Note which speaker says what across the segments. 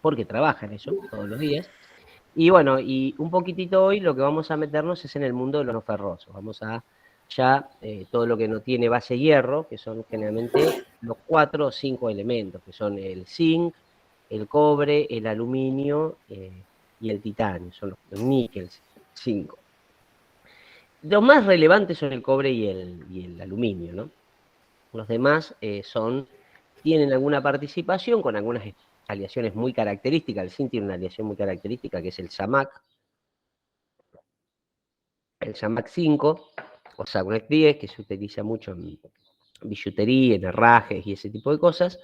Speaker 1: porque trabaja en eso todos los días. Y bueno, y un poquitito hoy lo que vamos a meternos es en el mundo de los no ferrosos. Vamos a ya todo lo que no tiene base hierro, que son generalmente los 4 o 5 elementos, que son el zinc, el cobre, el aluminio y el titanio, son los níquel 5. Los más relevantes son el cobre y el aluminio, ¿no? Los demás tienen alguna participación con algunas aleaciones muy características. El zinc tiene una aleación muy característica que es el SAMAC 5 o SAMAC 10, que se utiliza mucho en billutería, en herrajes y ese tipo de cosas.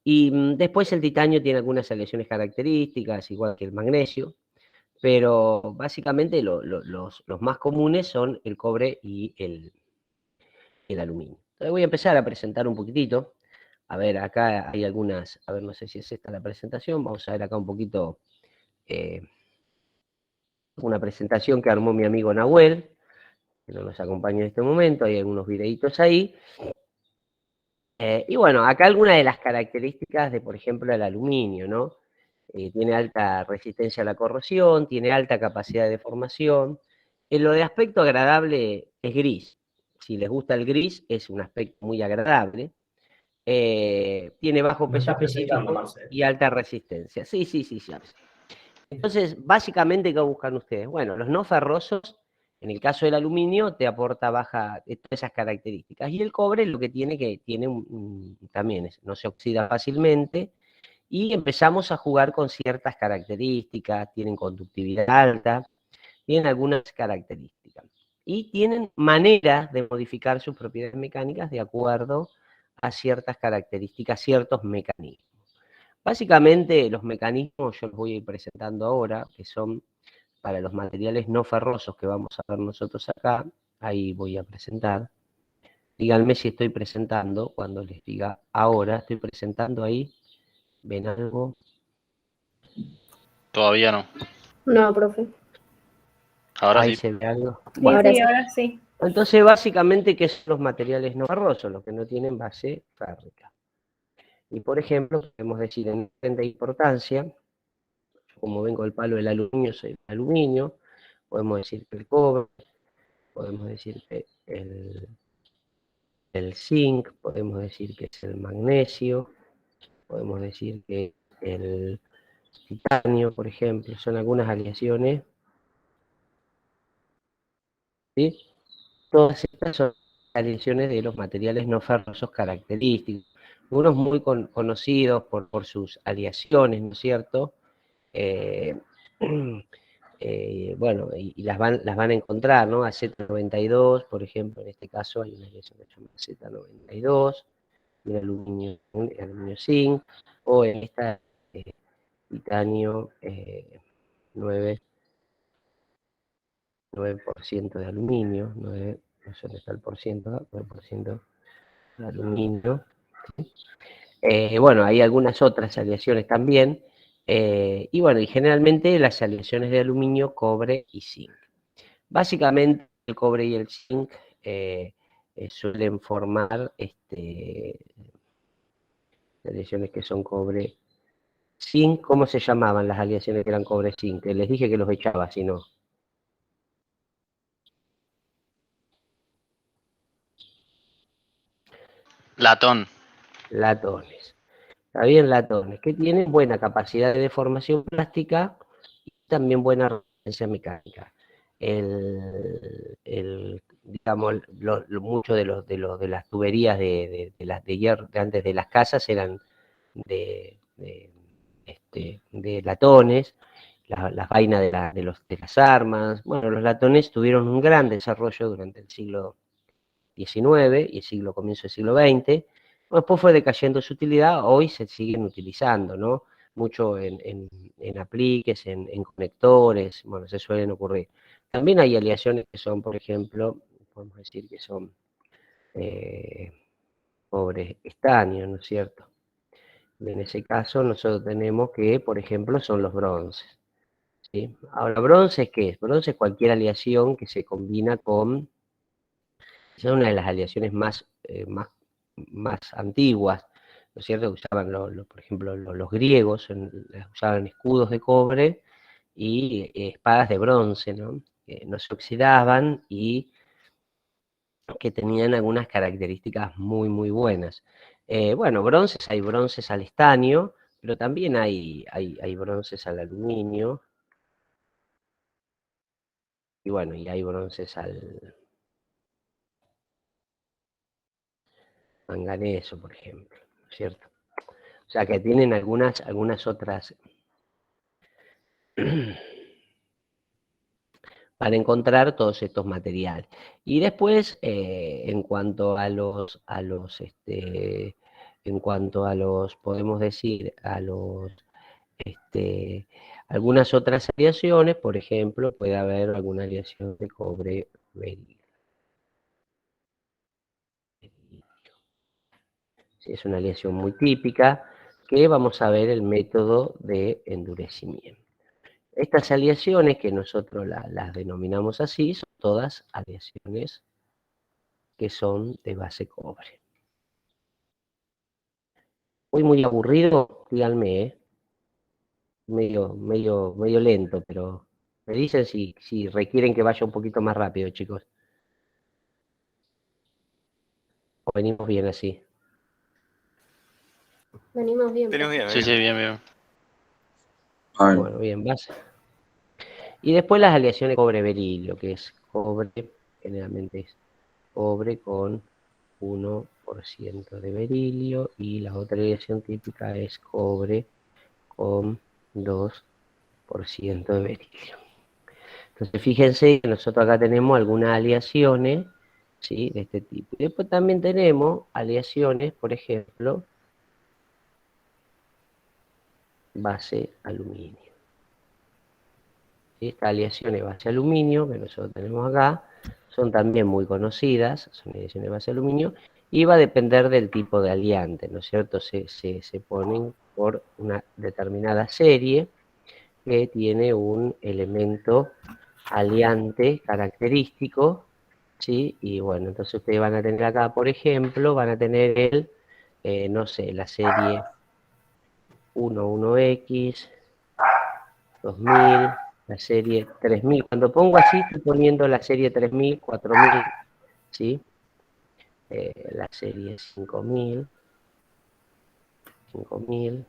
Speaker 1: Y después el titanio tiene algunas aleaciones características, igual que el magnesio, pero básicamente los más comunes son el cobre y el aluminio. Entonces voy a empezar a presentar un poquitito. A ver, acá hay algunas, a ver, no sé si es esta la presentación, vamos a ver acá un poquito una presentación que armó mi amigo Nahuel, que no nos acompaña en este momento, hay algunos videitos ahí. Y bueno, acá algunas de las características de, por ejemplo, el aluminio, ¿no? Tiene alta resistencia a la corrosión, tiene alta capacidad de deformación. En lo de aspecto agradable es gris. Si les gusta el gris, es un aspecto muy agradable. Tiene bajo
Speaker 2: No
Speaker 1: peso
Speaker 2: estás presentando,
Speaker 1: específico
Speaker 2: Marcel.
Speaker 1: y alta resistencia. Sí, sí, sí, sí. Entonces, básicamente, ¿qué buscan ustedes? Bueno, los no ferrosos, en el caso del aluminio, te aporta baja todas esas características. Y el cobre lo que tiene también no se oxida fácilmente. Y empezamos a jugar con ciertas características, tienen conductividad alta, tienen algunas características. Y tienen maneras de modificar sus propiedades mecánicas de acuerdo a ciertas características, ciertos mecanismos. Básicamente los mecanismos yo los voy a ir presentando ahora, que son para los materiales no ferrosos que vamos a ver nosotros acá. Ahí voy a presentar. Díganme si estoy presentando, cuando les diga ahora, estoy presentando ahí. ¿Ven algo?
Speaker 3: Todavía no.
Speaker 4: No, profe.
Speaker 3: Ahora
Speaker 1: Ahí
Speaker 3: sí.
Speaker 1: se ve algo.
Speaker 5: Sí,
Speaker 1: Bueno,
Speaker 5: sí, ahora sí.
Speaker 1: entonces básicamente, ¿qué son los materiales no ferrosos? Los que no tienen base férrica. Y por ejemplo, podemos decir en orden de importancia, como vengo del palo del aluminio, soy el aluminio, podemos decir que el cobre, podemos decir que el zinc, podemos decir que es el magnesio, podemos decir que el titanio, por ejemplo, son algunas aleaciones, ¿sí? Todas estas son aleaciones de los materiales no ferrosos característicos, algunos muy conocidos por sus aleaciones, ¿no es cierto? Bueno, y las van a encontrar, ¿no? A Z92, por ejemplo, en este caso hay una aleación que se llama Z92, y el aluminio zinc, o en esta titanio 9, 9% de aluminio, 9, no sé dónde está el por ciento, 9% de aluminio. Bueno, hay algunas otras aleaciones también, y bueno, y generalmente las aleaciones de aluminio, cobre y zinc. Básicamente el cobre y el zinc suelen formar aleaciones que son cobre, zinc. ¿Cómo se llamaban las aleaciones que eran cobre, zinc? Les dije que los echaba, si no.
Speaker 3: Latón.
Speaker 1: Latones. Está bien, latones, que tienen buena capacidad de deformación plástica y también buena resistencia mecánica. Digamos, muchos de las tuberías de hierro de antes de las casas eran de latones, las vainas de las armas. Bueno, los latones tuvieron un gran desarrollo durante el siglo XIX y el comienzo del siglo XX. Después fue decayendo su utilidad, hoy se siguen utilizando, ¿no? Mucho en apliques, en conectores, bueno, se suelen ocurrir. También hay aleaciones que son, por ejemplo, podemos decir que son cobre estaño, ¿no es cierto? En ese caso nosotros tenemos que, por ejemplo, son los bronces, ¿sí? Ahora, ¿bronce qué es? Bronce es cualquier aleación que se combina con, es una de las aleaciones más antiguas, ¿no es cierto? Usaban, por ejemplo, los griegos usaban escudos de cobre y espadas de bronce, ¿no? Que no se oxidaban y que tenían algunas características muy, muy buenas. Bueno, bronces, hay bronces al estaño, pero también hay bronces al aluminio, y bueno, y hay bronces al manganeso, por ejemplo, ¿no es cierto? O sea que tienen algunas otras para encontrar todos estos materiales. Y después, en cuanto a los, podemos decir, a los, este, algunas otras aleaciones, por ejemplo, puede haber alguna aleación de cobre berilio. Es una aleación muy típica que vamos a ver el método de endurecimiento. Estas aleaciones, que nosotros las denominamos así, son todas aleaciones que son de base cobre. Hoy muy aburrido, díganme, medio lento, pero me dicen si requieren que vaya un poquito más rápido, chicos. O venimos bien así.
Speaker 2: Venimos bien.
Speaker 4: Venimos bien,
Speaker 3: Sí, sí,
Speaker 4: venimos bien.
Speaker 3: bien.
Speaker 1: Bueno, bien, base. Y después las aleaciones cobre-berilio, que es cobre, generalmente es cobre con 1% de berilio, y la otra aleación típica es cobre con 2% de berilio. Entonces fíjense que nosotros acá tenemos algunas aleaciones, ¿sí?, de este tipo. Y después también tenemos aleaciones, por ejemplo, base aluminio. Estas aleaciones base aluminio que nosotros tenemos acá son también muy conocidas, son aleaciones base aluminio, y va a depender del tipo de aliante, ¿no es cierto? Se ponen por una determinada serie que tiene un elemento aliante característico, ¿sí? Y bueno, entonces ustedes van a tener acá, por ejemplo, van a tener no sé, la serie 11X, 2000, la serie 3000. Cuando pongo así, estoy poniendo la serie 3000, 4000, ¿sí? La serie 5000, 5000,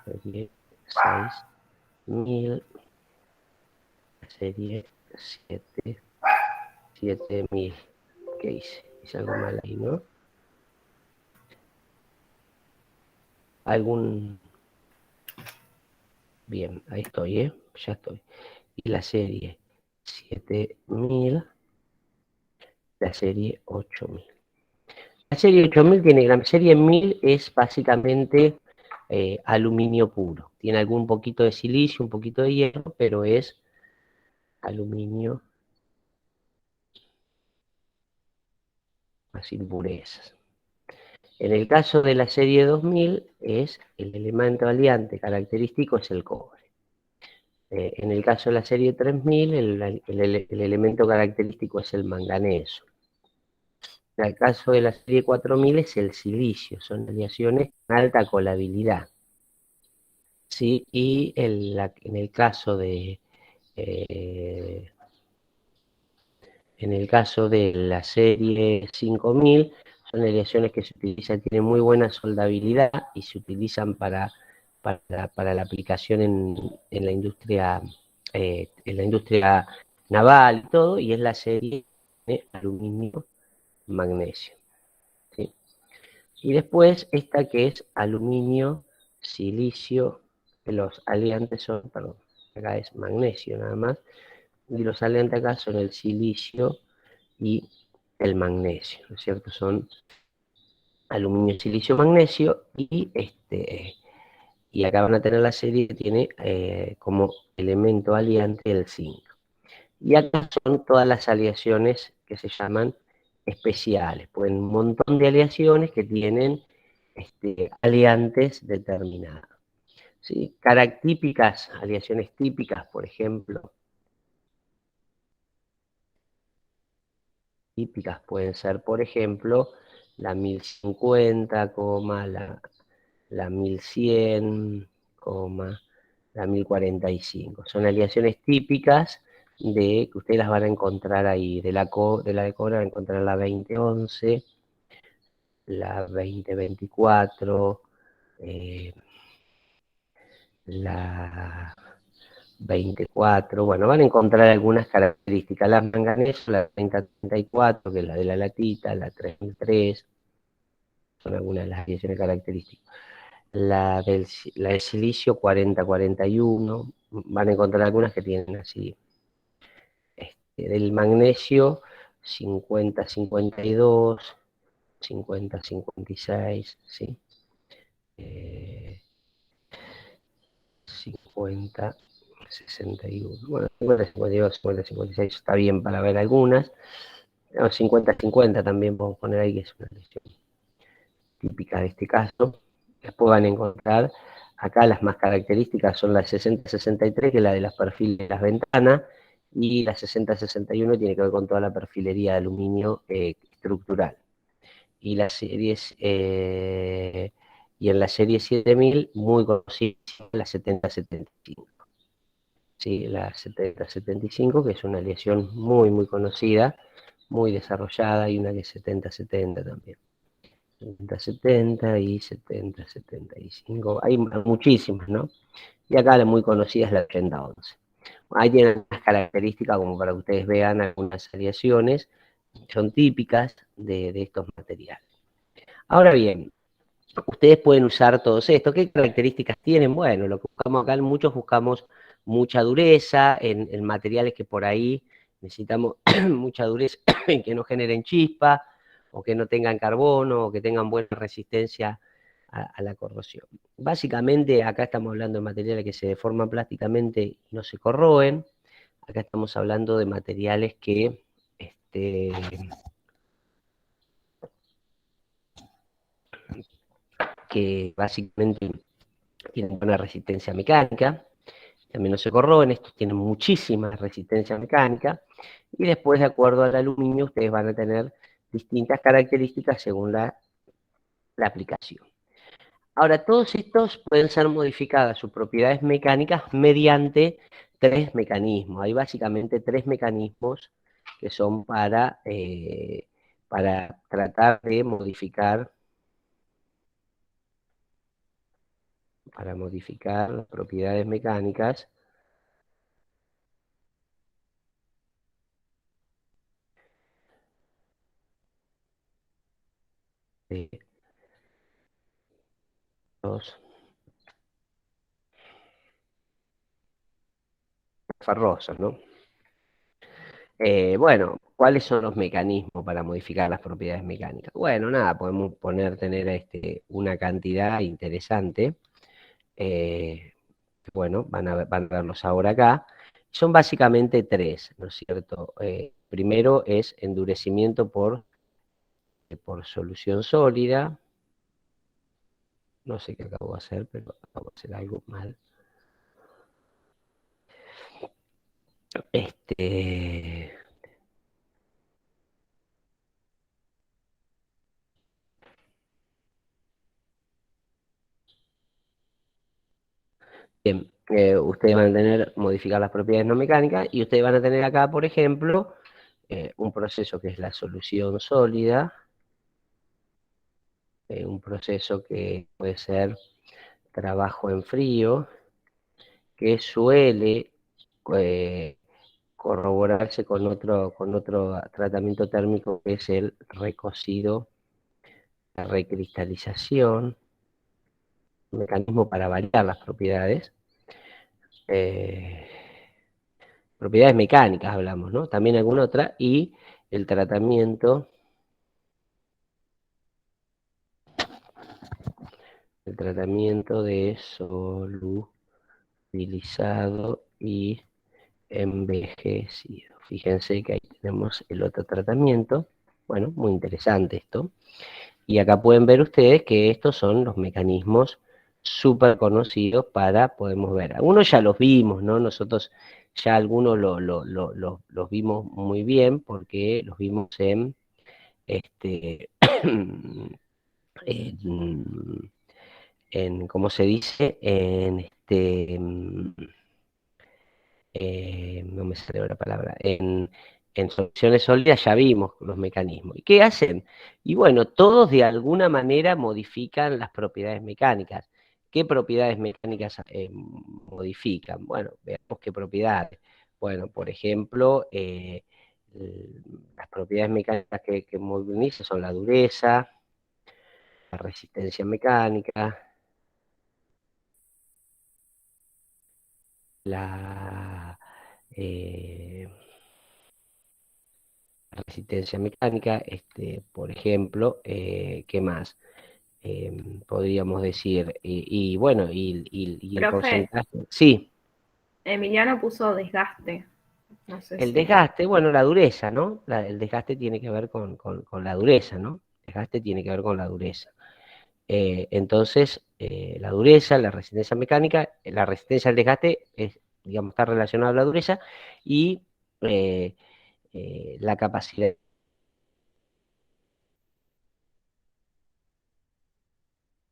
Speaker 1: serie 6000, la serie 7, 7000. ¿Qué hice? Hice algo mal ahí, ¿no? Bien, ahí estoy, ya estoy. Y la serie 7000, la serie 8000. La serie 8000 tiene, la serie 1000 es básicamente aluminio puro. Tiene algún poquito de silicio, un poquito de hierro, pero es aluminio sin impurezas. En el caso de la serie 2000, es el elemento aliante característico es el cobre. En el caso de la serie 3000, el elemento característico es el manganeso. En el caso de la serie 4000 es el silicio, son aleaciones con alta colabilidad. ¿Sí? Y en el caso de la serie 5000, son aleaciones que se utilizan, tienen muy buena soldabilidad y se utilizan para la aplicación en la industria naval y todo, y es la serie de aluminio magnesio. ¿Sí? Y después esta que es aluminio, silicio, que los aliantes son, perdón, acá es magnesio nada más, y los aliantes acá son el silicio y el magnesio, ¿no es cierto? Son aluminio, silicio, magnesio, y acá van a tener la serie que tiene como elemento aliante el zinc. Y acá son todas las aleaciones que se llaman especiales. Pues un montón de aleaciones que tienen aliantes determinados. ¿Sí? Típicas, aleaciones típicas, por ejemplo, típicas pueden ser, por ejemplo, la 1050, la 1100, la 1045. Son aleaciones típicas que ustedes las van a encontrar ahí. De la de cobre van a encontrar la 2011, la 2024, la 24, bueno, van a encontrar algunas características. Las manganeso, la 3034, que es la de la latita, la 3003, son algunas de las aleaciones características. La del silicio 4041, van a encontrar algunas que tienen así. Del magnesio 5052, 5056, ¿sí? 5061. Bueno, 5052, 5056 está bien para ver algunas. 5050 también podemos poner ahí, que es una lesión típica de este caso. Después van a encontrar, acá las más características son la 6063, que es la de los perfiles de las ventanas, y la 6061 tiene que ver con toda la perfilería de aluminio estructural. Y las series, y en la serie 7000, muy conocida, la 7075. Sí, la 7075, que es una aleación muy conocida, muy desarrollada, y una que es 7070 también. 7070 y 7075, hay muchísimas, ¿no? Y acá la muy conocida es la 8011. Ahí tienen las características como para que ustedes vean algunas aleaciones, son típicas de estos materiales. Ahora bien, ustedes pueden usar todos estos. ¿Qué características tienen? Bueno, lo que buscamos acá, muchos buscamos mucha dureza en materiales que por ahí necesitamos mucha dureza que no generen chispa, o que no tengan carbono, o que tengan buena resistencia a la corrosión. Básicamente acá estamos hablando de materiales que se deforman plásticamente y no se corroen. Acá estamos hablando de materiales que básicamente tienen buena resistencia mecánica, también no se corroen, estos tienen muchísima resistencia mecánica, y después, de acuerdo al aluminio, ustedes van a tener distintas características según la aplicación. Ahora, todos estos pueden ser modificadas sus propiedades mecánicas mediante tres mecanismos. Hay básicamente tres mecanismos que son para tratar de modificar las propiedades mecánicas de los ferrosos, ¿no? Bueno, ¿cuáles son los mecanismos para modificar las propiedades mecánicas? Bueno, nada, podemos tener una cantidad interesante. Bueno, van a verlos ahora acá. Son básicamente tres, ¿no es cierto? Primero es endurecimiento por solución sólida. No sé qué acabo de hacer, pero acabo de hacer algo mal. Bien, ustedes van a modificar las propiedades no mecánicas, y ustedes van a tener acá, por ejemplo, un proceso que es la solución sólida, un proceso que puede ser trabajo en frío, que suele eh, corroborarse con otro tratamiento térmico, que es el recocido, la recristalización, un mecanismo para variar las propiedades. Propiedades mecánicas hablamos, ¿no? También alguna otra, y el tratamiento de solubilizado y envejecido. Fíjense que ahí tenemos el otro tratamiento. Bueno, muy interesante esto. Y acá pueden ver ustedes que estos son los mecanismos súper conocidos podemos ver. Algunos ya los vimos, ¿no? Nosotros ya algunos los vimos muy bien, porque los vimos en ¿cómo se dice? No me sale la palabra, en soluciones sólidas ya vimos los mecanismos. ¿Y qué hacen? Y bueno, todos de alguna manera modifican las propiedades mecánicas. ¿Qué propiedades mecánicas modifican? Bueno, veamos qué propiedades. Bueno, por ejemplo, las propiedades mecánicas que movilizan son la dureza, la resistencia mecánica, la resistencia mecánica, por ejemplo, ¿qué más? Podríamos decir, y bueno, y el
Speaker 2: Profe,
Speaker 1: porcentaje. Sí,
Speaker 2: Emiliano puso desgaste. No sé
Speaker 1: el
Speaker 2: si.
Speaker 1: desgaste, bueno, la dureza, ¿no? El desgaste tiene que ver con la dureza, ¿no? El desgaste tiene que ver con la dureza. Entonces, la dureza, la resistencia mecánica, la resistencia al desgaste es, digamos, está relacionada a la dureza y la capacidad.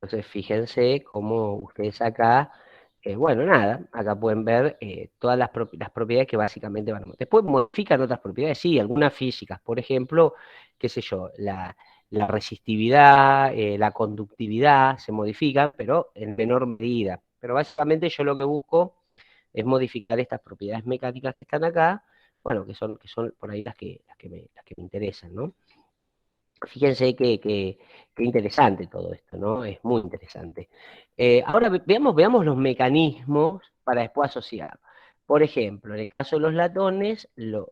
Speaker 1: Entonces, fíjense cómo ustedes acá, bueno, nada, acá pueden ver todas las propiedades que básicamente van a... Después modifican otras propiedades, sí, algunas físicas, por ejemplo, qué sé yo, la resistividad, la conductividad se modifican, pero en menor medida. Pero básicamente yo lo que busco es modificar estas propiedades mecánicas que están acá, bueno, que son por ahí las que me interesan, ¿no? Fíjense qué interesante todo esto, ¿no? Es muy interesante. Ahora veamos los mecanismos para después asociar. Por ejemplo, en el caso de los latones, los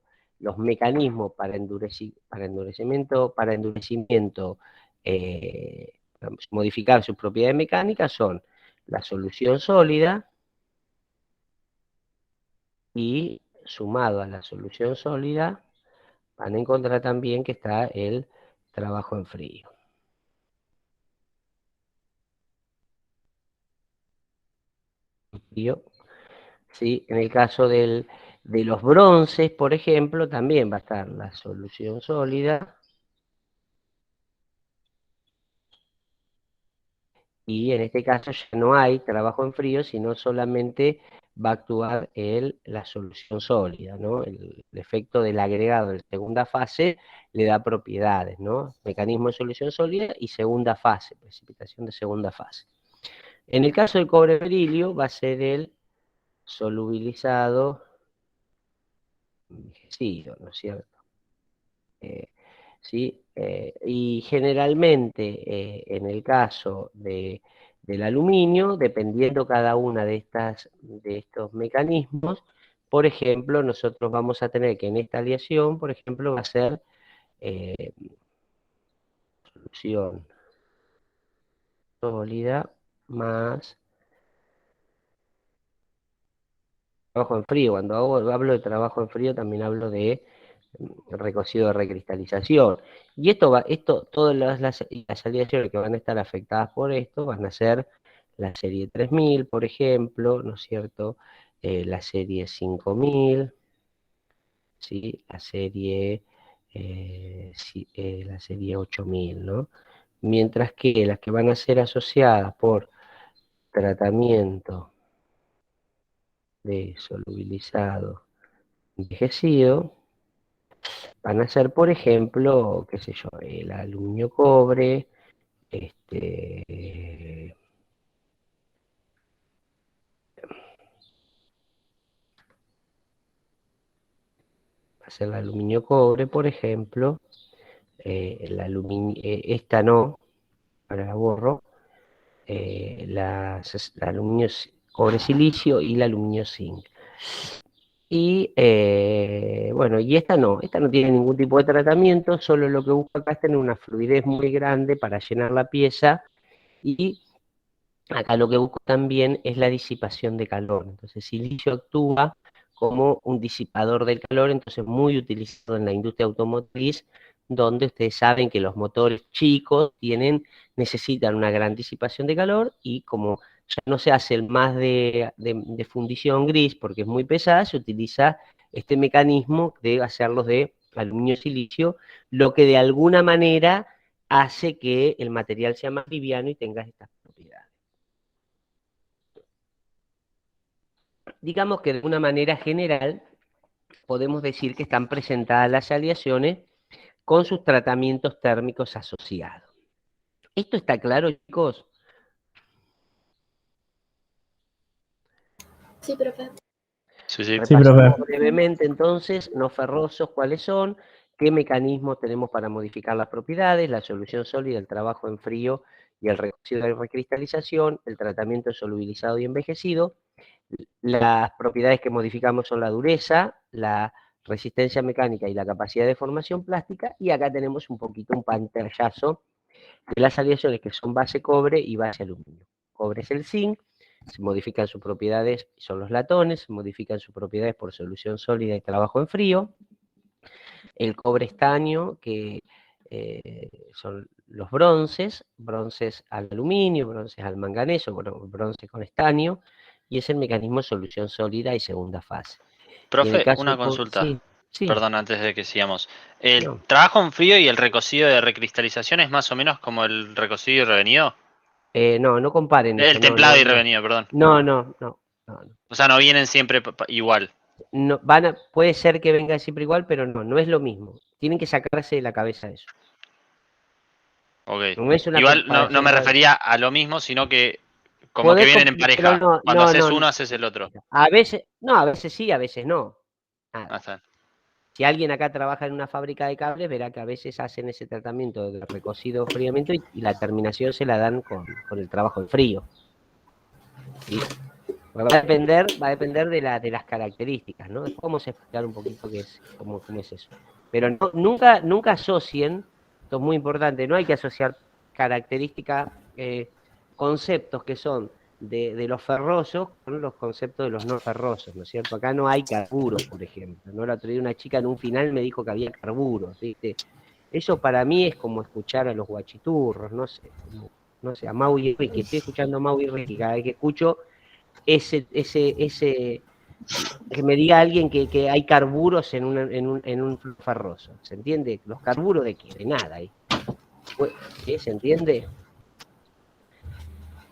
Speaker 1: mecanismos para endurecimiento, modificar sus propiedades mecánicas son la solución sólida y sumado a la solución sólida van a encontrar también que está el trabajo en frío. Frío. ¿Sí? En el caso de los bronces, por ejemplo, también va a estar la solución sólida y en este caso ya no hay trabajo en frío, sino solamente va a actuar la solución sólida, ¿no? El efecto del agregado de segunda fase le da propiedades, ¿no? Mecanismo de solución sólida y segunda fase, precipitación de segunda fase. En el caso del cobre berilio va a ser el solubilizado envejecido, ¿no es cierto? ¿Sí? Y generalmente en el caso del aluminio, dependiendo cada una de estos mecanismos, por ejemplo, nosotros vamos a tener que en esta aleación, por ejemplo, va a ser eh, solución sólida más trabajo en frío. Cuando hablo de trabajo en frío, también hablo de recocido de recristalización. Y todas las aleaciones que van a estar afectadas por esto van a ser la serie 3000, por ejemplo, ¿no es cierto? La serie 5000, ¿sí? La serie 8000, ¿no? Mientras que las que van a ser asociadas por tratamiento de solubilizado envejecido, van a ser, por ejemplo, qué sé yo, el aluminio cobre, va a ser el aluminio cobre, por ejemplo, esta no, ahora la borro, la aluminio cobre silicio y el aluminio zinc. Y bueno, y esta no tiene ningún tipo de tratamiento, solo lo que busca acá es tener una fluidez muy grande para llenar la pieza y acá lo que busco también es la disipación de calor. Entonces, silicio actúa como un disipador del calor, entonces muy utilizado en la industria automotriz, donde ustedes saben que los motores chicos necesitan una gran disipación de calor y como ya no se hace el más de fundición gris porque es muy pesada, se utiliza este mecanismo de hacerlos de aluminio silicio, lo que de alguna manera hace que el material sea más liviano y tenga estas propiedades. Digamos que de una manera general podemos decir que están presentadas las aleaciones con sus tratamientos térmicos asociados. ¿Esto está claro, chicos?
Speaker 4: Sí, profe.
Speaker 3: Sí, sí.
Speaker 5: Sí, profe.
Speaker 1: Repasemos brevemente entonces, no ferrosos, cuáles son, qué mecanismos tenemos para modificar las propiedades, la solución sólida, el trabajo en frío y el recocido de recristalización, el tratamiento solubilizado y envejecido. Las propiedades que modificamos son la dureza, la resistencia mecánica y la capacidad de formación plástica, y acá tenemos un poquito un pantallazo de las aleaciones que son base cobre y base aluminio. Cobre es el zinc, se modifican sus propiedades, son los latones, se modifican sus propiedades por solución sólida y trabajo en frío. El cobre estaño, que son los bronces al aluminio, bronces al manganeso, bueno, bronce con estaño, y es el mecanismo de solución sólida y segunda fase. Y en el
Speaker 3: Profe,
Speaker 1: caso
Speaker 3: una consulta.
Speaker 1: Sí,
Speaker 3: Perdón, antes de que sigamos. ¿El
Speaker 1: no.
Speaker 3: trabajo en frío y el recocido de recristalización es más o menos como el recocido y revenido?
Speaker 1: No comparen eso.
Speaker 3: El templado y revenido, perdón.
Speaker 1: No.
Speaker 3: O sea, no vienen siempre igual.
Speaker 1: No, puede ser que venga siempre igual, pero no es lo mismo. Tienen que sacarse de la cabeza eso.
Speaker 3: Ok.
Speaker 1: No es una
Speaker 3: Igual no
Speaker 1: comparación
Speaker 3: me
Speaker 1: real.
Speaker 3: refería a lo mismo, sino que como que
Speaker 1: Podés
Speaker 3: vienen en
Speaker 1: pero
Speaker 3: pareja. Cuando haces uno, haces el otro.
Speaker 1: A veces sí, a veces no.
Speaker 3: Ah,
Speaker 1: Nada.
Speaker 3: está.
Speaker 1: Si alguien acá trabaja en una fábrica de cables, verá que a veces hacen ese tratamiento de recocido fríamente y la terminación se la dan con el trabajo en frío. ¿Sí? Va a depender de las características, ¿no? Después vamos a explicar un poquito cómo es eso. Pero nunca asocien, esto es muy importante, no hay que asociar características, conceptos que son de los ferrosos con los conceptos de los no ferrosos, ¿no es cierto? Acá no hay carburos, por ejemplo, ¿no? La otra día una chica en un final me dijo que había carburos, ¿viste? Eso para mí es como escuchar a los guachiturros, no sé, a Mau y Ricky, estoy escuchando a Mau y Ricky, cada vez que escucho ese que me diga alguien que hay carburos en un ferroso. ¿Se entiende? ¿Los carburos de qué? De nada. ¿Se entiende?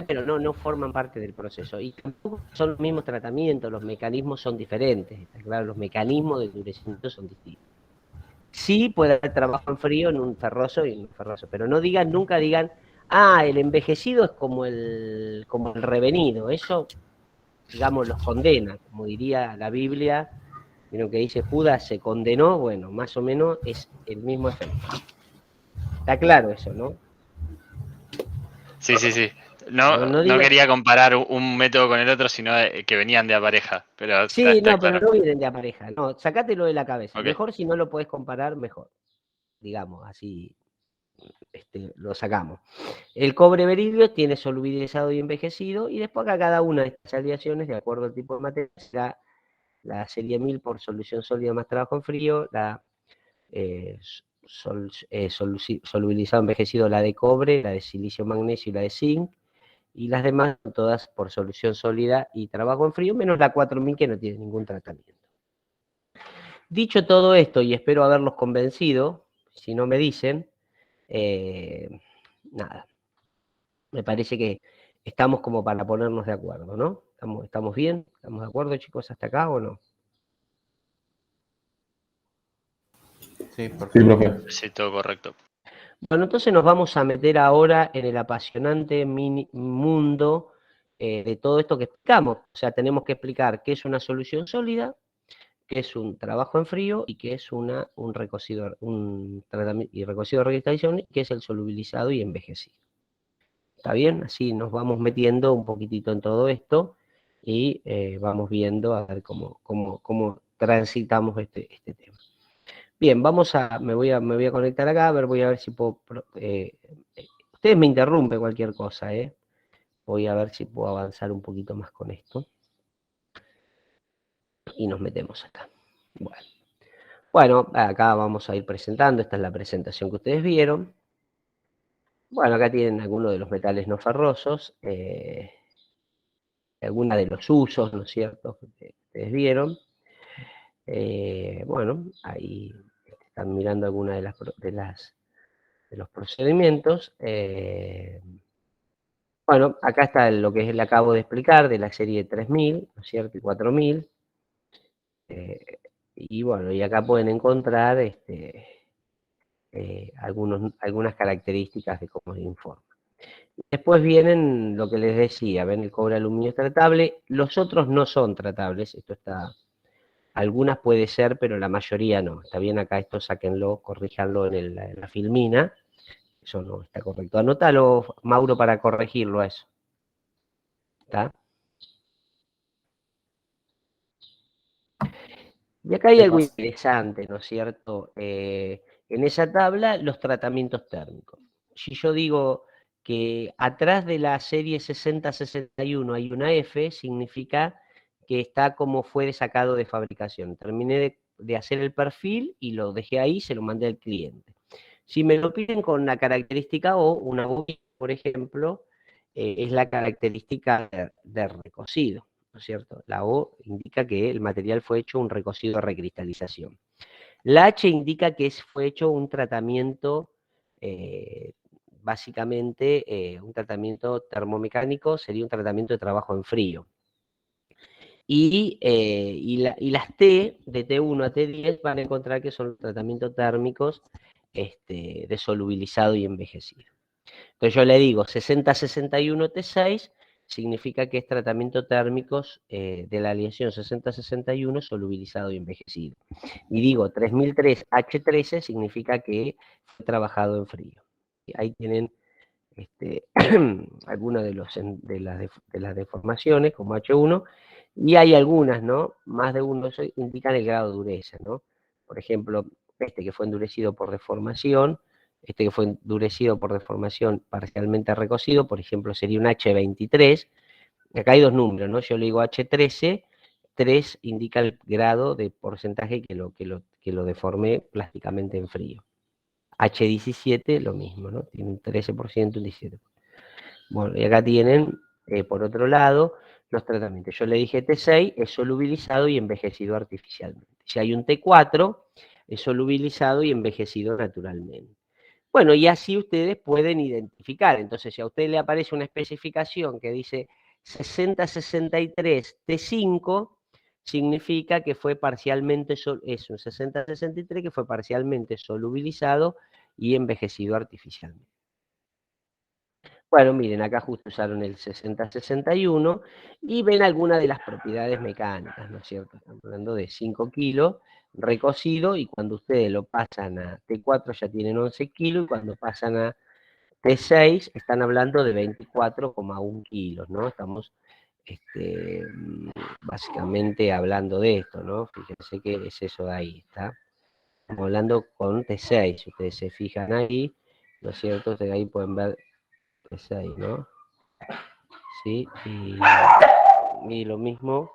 Speaker 1: Pero no forman parte del proceso. Y tampoco son los mismos tratamientos, los mecanismos son diferentes. Está claro, los mecanismos de endurecimiento son distintos. Sí puede haber trabajo en frío en un ferroso y en un ferroso, pero nunca digan, el envejecido es como el revenido. Eso, digamos, los condena, como diría la Biblia, lo que dice Judas se condenó, bueno, más o menos es el mismo efecto. Está claro eso, ¿no?
Speaker 3: Sí. No quería comparar un método con el otro, sino que venían de a pareja. Pero
Speaker 1: Sí,
Speaker 3: está
Speaker 1: pero
Speaker 3: claro.
Speaker 1: no vienen de a pareja. No, sacátelo de la cabeza.
Speaker 3: Ok.
Speaker 1: Mejor si no lo podés comparar, mejor. Digamos, así lo sacamos. El cobre berilio tiene solubilizado y envejecido, y después acá cada una de estas aleaciones, de acuerdo al tipo de materia, será la serie 1000 por solución sólida más trabajo en frío, la solubilizado envejecido, la de cobre, la de silicio magnesio y la de zinc, y las demás todas por solución sólida y trabajo en frío, menos la 4000 que no tiene ningún tratamiento. Dicho todo esto, y espero haberlos convencido, si no me dicen, nada, me parece que estamos como para ponernos de acuerdo, ¿no? ¿Estamos bien? ¿Estamos de acuerdo, chicos, hasta acá o no?
Speaker 5: Sí, profe.
Speaker 3: Sí, todo correcto.
Speaker 1: Bueno, entonces nos vamos a meter ahora en el apasionante mundo de todo esto que explicamos. O sea, tenemos que explicar qué es una solución sólida, qué es un trabajo en frío y qué es un tratamiento y recocido de recristalización, y qué es el solubilizado y envejecido. ¿Está bien? Así nos vamos metiendo un poquitito en todo esto y vamos viendo a ver cómo transitamos este tema. Bien, me voy a conectar acá, voy a ver si puedo, ustedes me interrumpen cualquier cosa, voy a ver si puedo avanzar un poquito más con esto. Y nos metemos acá. Bueno, acá vamos a ir presentando, esta es la presentación que ustedes vieron. Bueno, acá tienen algunos de los metales no ferrosos, algunos de los usos, ¿no es cierto?, que ustedes vieron. Bueno, ahí están mirando algunas de los procedimientos. Bueno, acá está lo que le acabo de explicar de la serie 3000, ¿no es cierto? Y 4000. Y bueno, y acá pueden encontrar algunas características de cómo se informa. Después vienen lo que les decía, ven, el cobre aluminio es tratable, los otros no son tratables, esto está, algunas puede ser, pero la mayoría no. Está bien acá, esto sáquenlo, corríjanlo en la filmina, eso no está correcto. Anótalo, Mauro, para corregirlo a eso. ¿Está? Y acá hay algo interesante, ¿no es cierto? En esa tabla, los tratamientos térmicos. Si yo digo que atrás de la serie 6061 hay una F, significa que está como fue sacado de fabricación. Terminé de hacer el perfil y lo dejé ahí, se lo mandé al cliente. Si me lo piden con la característica O, una O, por ejemplo, es la característica de recocido, ¿no es cierto? La O indica que el material fue hecho un recocido de recristalización. La H indica que fue hecho un tratamiento, básicamente un tratamiento termomecánico, sería un tratamiento de trabajo en frío. Y las T, de T1 a T10, van a encontrar que son tratamientos térmicos de solubilizado y envejecido. Entonces yo le digo 6061 T6, significa que es tratamiento térmicos de la aleación 6061 solubilizado y envejecido. Y digo 3003 H13, significa que fue trabajado en frío. Ahí tienen algunas de las deformaciones, como H1, y hay algunas, ¿no? Más de uno indican el grado de dureza, ¿no? Por ejemplo, que fue endurecido por deformación, que fue endurecido por deformación parcialmente recocido, por ejemplo, sería un H23. Acá hay dos números, ¿no? Yo le digo H13, 3 indica el grado de porcentaje que lo deformé plásticamente en frío. H17 lo mismo, ¿no? Tiene un 13%, un 17%. Bueno, y acá tienen, por otro lado, los tratamientos. Yo le dije T6, es solubilizado y envejecido artificialmente. Si hay un T4, es solubilizado y envejecido naturalmente. Bueno, y así ustedes pueden identificar. Entonces, si a usted le aparece una especificación que dice 6063 T5, significa que fue parcialmente, es un 6063 que fue parcialmente solubilizado y envejecido artificialmente. Bueno, miren, acá justo usaron el 6061 y ven algunas de las propiedades mecánicas, ¿no es cierto? Estamos hablando de 5 kilos recocido, y cuando ustedes lo pasan a T4 ya tienen 11 kilos, y cuando pasan a T6 están hablando de 24,1 kilos, ¿no? Estamos básicamente hablando de esto, ¿no? Fíjense que es eso de ahí, ¿está? Estamos hablando con T6, ustedes se fijan ahí, ¿no es cierto? Ustedes ahí pueden ver T6, ¿no? Sí, y lo mismo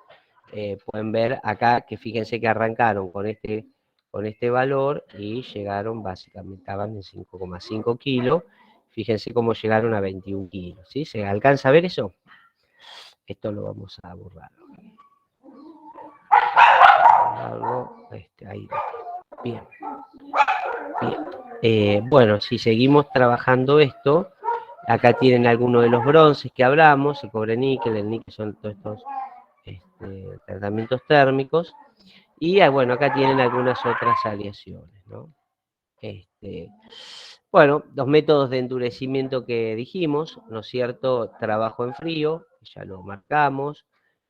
Speaker 1: pueden ver acá, que fíjense que arrancaron con este valor y llegaron básicamente, estaban en 5,5 kilos. Fíjense cómo llegaron a 21 kilos, ¿sí? ¿Se alcanza a ver eso? Esto lo vamos a borrar. Ahí. Bien. Bien. Bueno, si seguimos trabajando esto, acá tienen algunos de los bronces que hablamos, el cobre níquel, el níquel, son todos estos tratamientos térmicos. Y bueno, acá tienen algunas otras aleaciones, ¿no? Bueno, los métodos de endurecimiento que dijimos, ¿no es cierto? Trabajo en frío, ya lo marcamos.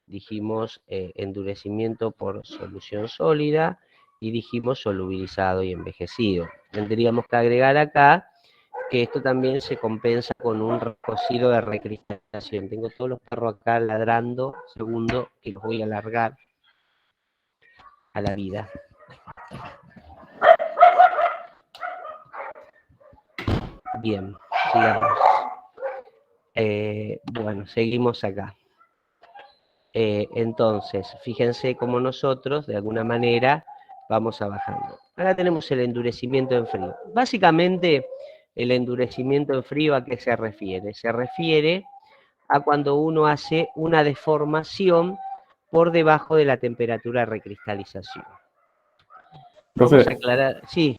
Speaker 1: Dijimos endurecimiento por solución sólida y dijimos solubilizado y envejecido. Tendríamos que agregar acá que esto también se compensa con un recocido de recristalización. Tengo todos los perros acá ladrando, segundo, que los voy a largar a la vida. Bien, sigamos. Bueno, seguimos acá. Entonces, fíjense cómo nosotros, de alguna manera, vamos bajando. Ahora tenemos el endurecimiento en frío. Básicamente, el endurecimiento en frío, ¿a qué se refiere? Se refiere a cuando uno hace una deformación por debajo de la temperatura de recristalización. Vamos a aclarar, sí.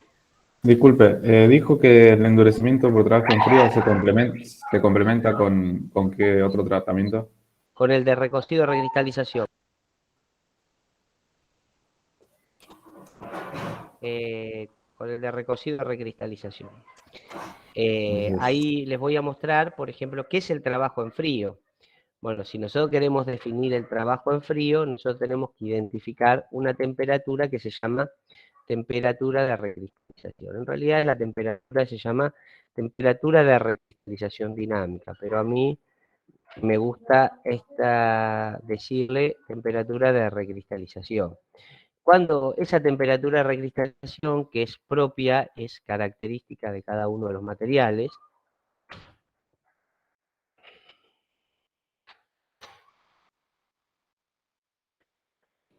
Speaker 5: Disculpe, dijo que el endurecimiento por trabajo en frío se complementa con qué otro tratamiento.
Speaker 1: Con el de recocido y recristalización. Con el de recocido y recristalización. Ahí les voy a mostrar, por ejemplo, qué es el trabajo en frío. Bueno, si nosotros queremos definir el trabajo en frío, nosotros tenemos que identificar una temperatura que se llama temperatura de recristalización. En realidad la temperatura se llama temperatura de recristalización dinámica, pero a mí me gusta decirle temperatura de recristalización. Cuando esa temperatura de recristalización, que es propia, es característica de cada uno de los materiales,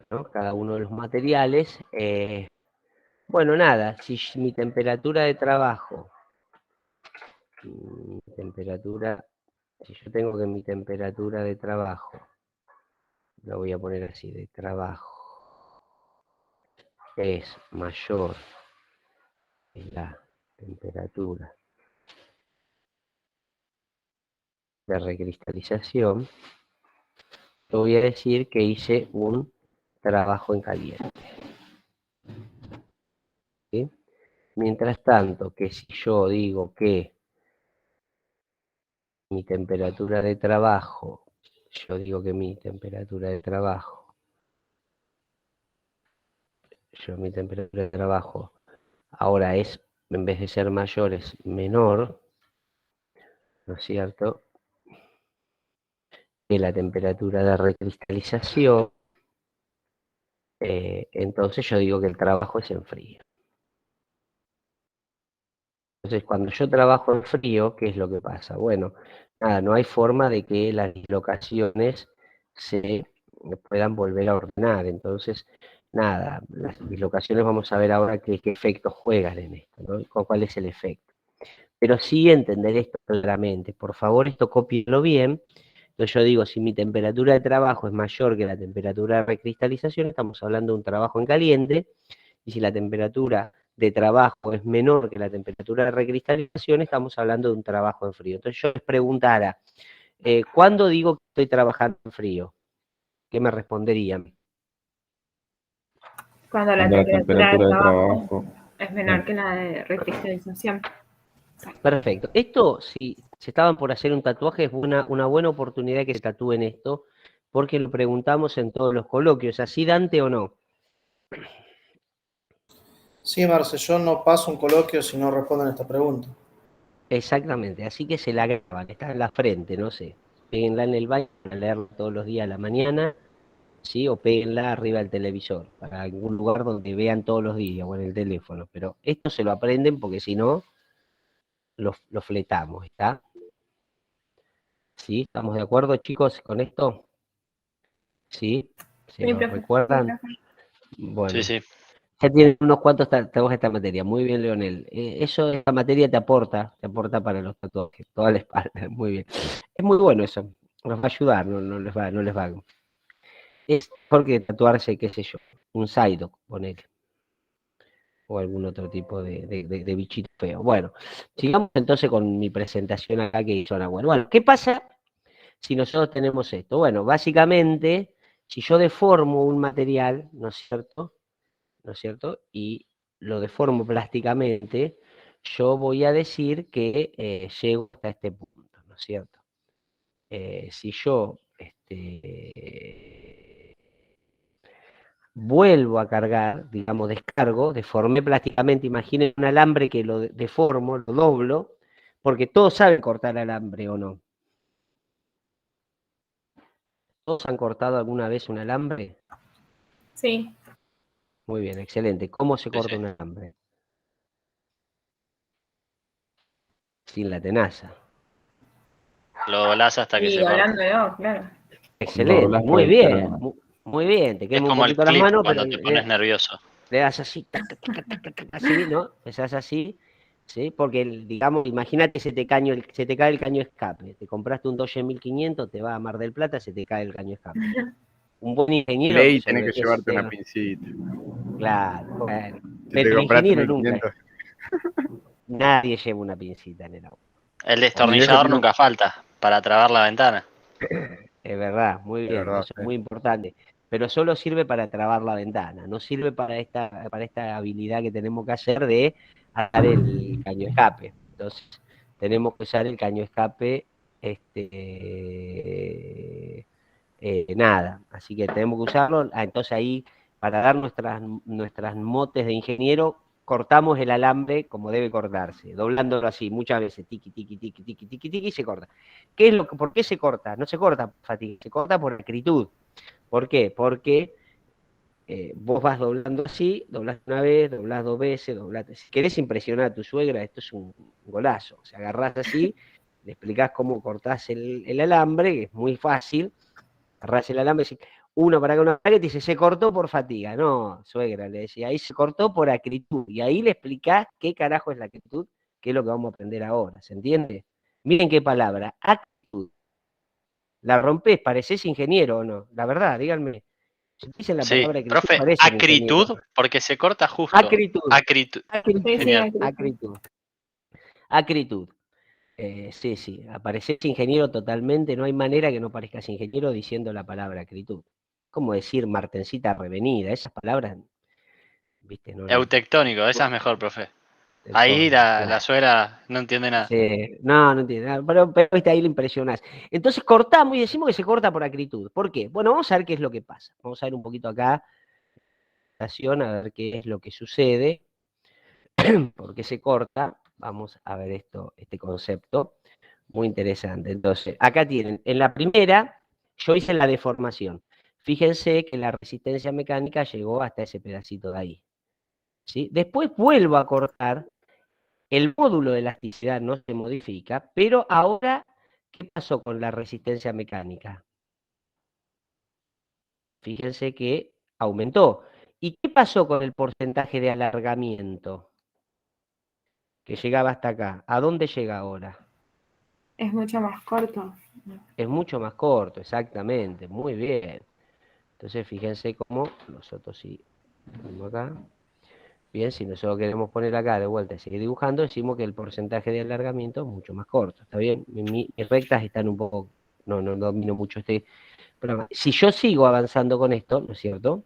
Speaker 1: ¿no? Cada uno de los materiales, bueno, nada, si mi temperatura de trabajo, si yo tengo que mi temperatura de trabajo, lo voy a poner así, de trabajo, es mayor que la temperatura de recristalización, yo voy a decir que hice un trabajo en caliente. ¿Sí? Mientras tanto, que si yo digo que mi temperatura de trabajo, mi temperatura de trabajo ahora es, en vez de ser mayor, es menor, ¿no es cierto?, que la temperatura de recristalización, entonces yo digo que el trabajo es en frío. Entonces, cuando yo trabajo en frío, ¿qué es lo que pasa? Bueno, nada, no hay forma de que las dislocaciones se puedan volver a ordenar. Entonces, nada, las dislocaciones vamos a ver ahora qué efectos juegan en esto, ¿no? ¿Cuál es el efecto? Pero sí entender esto claramente. Por favor, esto cópienlo bien. Entonces yo digo, si mi temperatura de trabajo es mayor que la temperatura de recristalización, estamos hablando de un trabajo en caliente, y si la temperatura de trabajo es menor que la temperatura de recristalización, estamos hablando de un trabajo en frío. Entonces yo les preguntara, ¿cuándo digo que estoy trabajando en frío? ¿Qué me responderían?
Speaker 2: Cuando la temperatura de trabajo es menor que la de recristalización.
Speaker 1: Perfecto. Esto, si se estaban por hacer un tatuaje, es una buena oportunidad que se tatúen esto, porque lo preguntamos en todos los coloquios, ¿así Dante o no?
Speaker 4: Sí, Marce, yo no paso un coloquio si no responden esta pregunta.
Speaker 1: Exactamente, así que se la graban, está en la frente, no sé. Péguenla en el baño para leerlo todos los días a la mañana, ¿sí? O péguenla arriba del televisor, para algún lugar donde vean todos los días, o en el teléfono. Pero esto se lo aprenden porque si no, lo fletamos, ¿está? ¿Sí? ¿Estamos de acuerdo, chicos, con esto? ¿Sí? ¿Se lo recuerdan? Bueno.
Speaker 3: Sí.
Speaker 1: Ya tienen unos cuantos tatuajes esta materia. Muy bien, Leonel. Esta materia te aporta para los tatuajes, toda la espalda. Muy bien. Es muy bueno eso. Nos va a ayudar, no les va. Es porque tatuarse, qué sé yo, un Psyduck, ponele. O algún otro tipo de bichito feo. Bueno, sigamos entonces con mi presentación acá que hizo Nahuel. Bueno, ¿qué pasa si nosotros tenemos esto? Bueno, básicamente, si yo deformo un material, ¿no es cierto? Y lo deformo plásticamente, yo voy a decir que llego hasta este punto, ¿no es cierto? Si yo vuelvo a cargar, digamos, descargo, deformé plásticamente, imaginen un alambre que lo deformo, lo doblo, porque todos saben cortar alambre o no. ¿Todos han cortado alguna vez un alambre?
Speaker 2: Sí.
Speaker 1: Muy bien, excelente. ¿Cómo se corta un alambre? Sin la tenaza.
Speaker 3: Lo doblás hasta que se corte.
Speaker 2: Hablándolo, claro.
Speaker 1: Excelente, muy bien, muy bien. Te quema un
Speaker 3: como el
Speaker 1: poquito las
Speaker 3: clip
Speaker 1: manos,
Speaker 3: cuando
Speaker 1: pero
Speaker 3: te pones nervioso.
Speaker 1: le das así, así, ¿no? Empezás así, ¿sí? Porque, digamos, imagínate se te cae el caño escape. Te compraste un Dodge 1500, te vas a Mar del Plata, se te cae el caño escape. Un buen ingeniero...
Speaker 6: Ley, tenés que llevarte una pincita.
Speaker 1: Claro, bueno.
Speaker 6: Si
Speaker 1: Pero
Speaker 6: te
Speaker 1: el
Speaker 6: compraste
Speaker 1: ingeniero nunca...
Speaker 6: 1500.
Speaker 1: Nadie lleva una pincita en el auto.
Speaker 3: El destornillador nunca falta para trabar la ventana.
Speaker 1: Es verdad, muy bien,
Speaker 5: verdad,
Speaker 1: eso es muy importante. Pero solo sirve para trabar la ventana, no sirve para esta habilidad que tenemos que hacer de dar el caño escape. Entonces, tenemos que usar el caño escape, nada. Así que tenemos que usarlo. Entonces ahí, para dar nuestras motes de ingeniero, cortamos el alambre como debe cortarse, doblándolo así, muchas veces, tiqui, tiqui, tiqui, tiqui, tiqui, tiqui, y se corta. ¿Por qué se corta? No se corta por fatiga, se corta por acritud. ¿Por qué? Porque vos vas doblando así, doblás una vez, doblás dos veces, doblás. Si querés impresionar a tu suegra, esto es un golazo. O sea, agarrás así, le explicás cómo cortás el alambre, que es muy fácil, agarrás el alambre y decís, uno para acá, uno para acá, y te dice, se cortó por fatiga. No, suegra, le decía, ahí se cortó por acritud. Y ahí le explicás qué carajo es la acritud, que es lo que vamos a aprender ahora, ¿se entiende? Miren qué palabra, acritud. La rompés, parecés ingeniero o no, la verdad, díganme. Si dicen la
Speaker 3: Sí,
Speaker 1: palabra acritud,
Speaker 3: profe,
Speaker 1: parecen ingeniero.
Speaker 3: acritud, porque se corta justo.
Speaker 1: Acritud.
Speaker 3: Acritud.
Speaker 2: Sí,
Speaker 3: Genial.
Speaker 1: Acritud. Acritud. Sí, apareces ingeniero totalmente, no hay manera que no parezcas ingeniero diciendo la palabra acritud. Como decir Martencita revenida, esas palabras, viste, no.
Speaker 3: Eutectónico, esa es mejor, profe. Ahí la suegra no entiende nada.
Speaker 1: Sí, no entiendo nada, pero viste, ahí lo impresionás. Entonces cortamos y decimos que se corta por acritud. ¿Por qué? Bueno, vamos a ver qué es lo que pasa. Vamos a ver un poquito acá, a ver qué es lo que sucede, por qué se corta. Vamos a ver este concepto. Muy interesante. Entonces, acá tienen, en la primera, yo hice la deformación. Fíjense que la resistencia mecánica llegó hasta ese pedacito de ahí. ¿Sí? Después vuelvo a cortar, el módulo de elasticidad no se modifica, pero ahora, ¿qué pasó con la resistencia mecánica? Fíjense que aumentó. ¿Y qué pasó con el porcentaje de alargamiento? Que llegaba hasta acá. ¿A dónde llega ahora?
Speaker 2: Es mucho más corto.
Speaker 1: Es mucho más corto, exactamente, muy bien. Entonces fíjense cómo nosotros si ponemos acá, bien, si nosotros queremos poner acá de vuelta y seguir dibujando, decimos que el porcentaje de alargamiento es mucho más corto, ¿está bien? Mis rectas están un poco, no domino mucho este programa. Si yo sigo avanzando con esto, ¿no es cierto?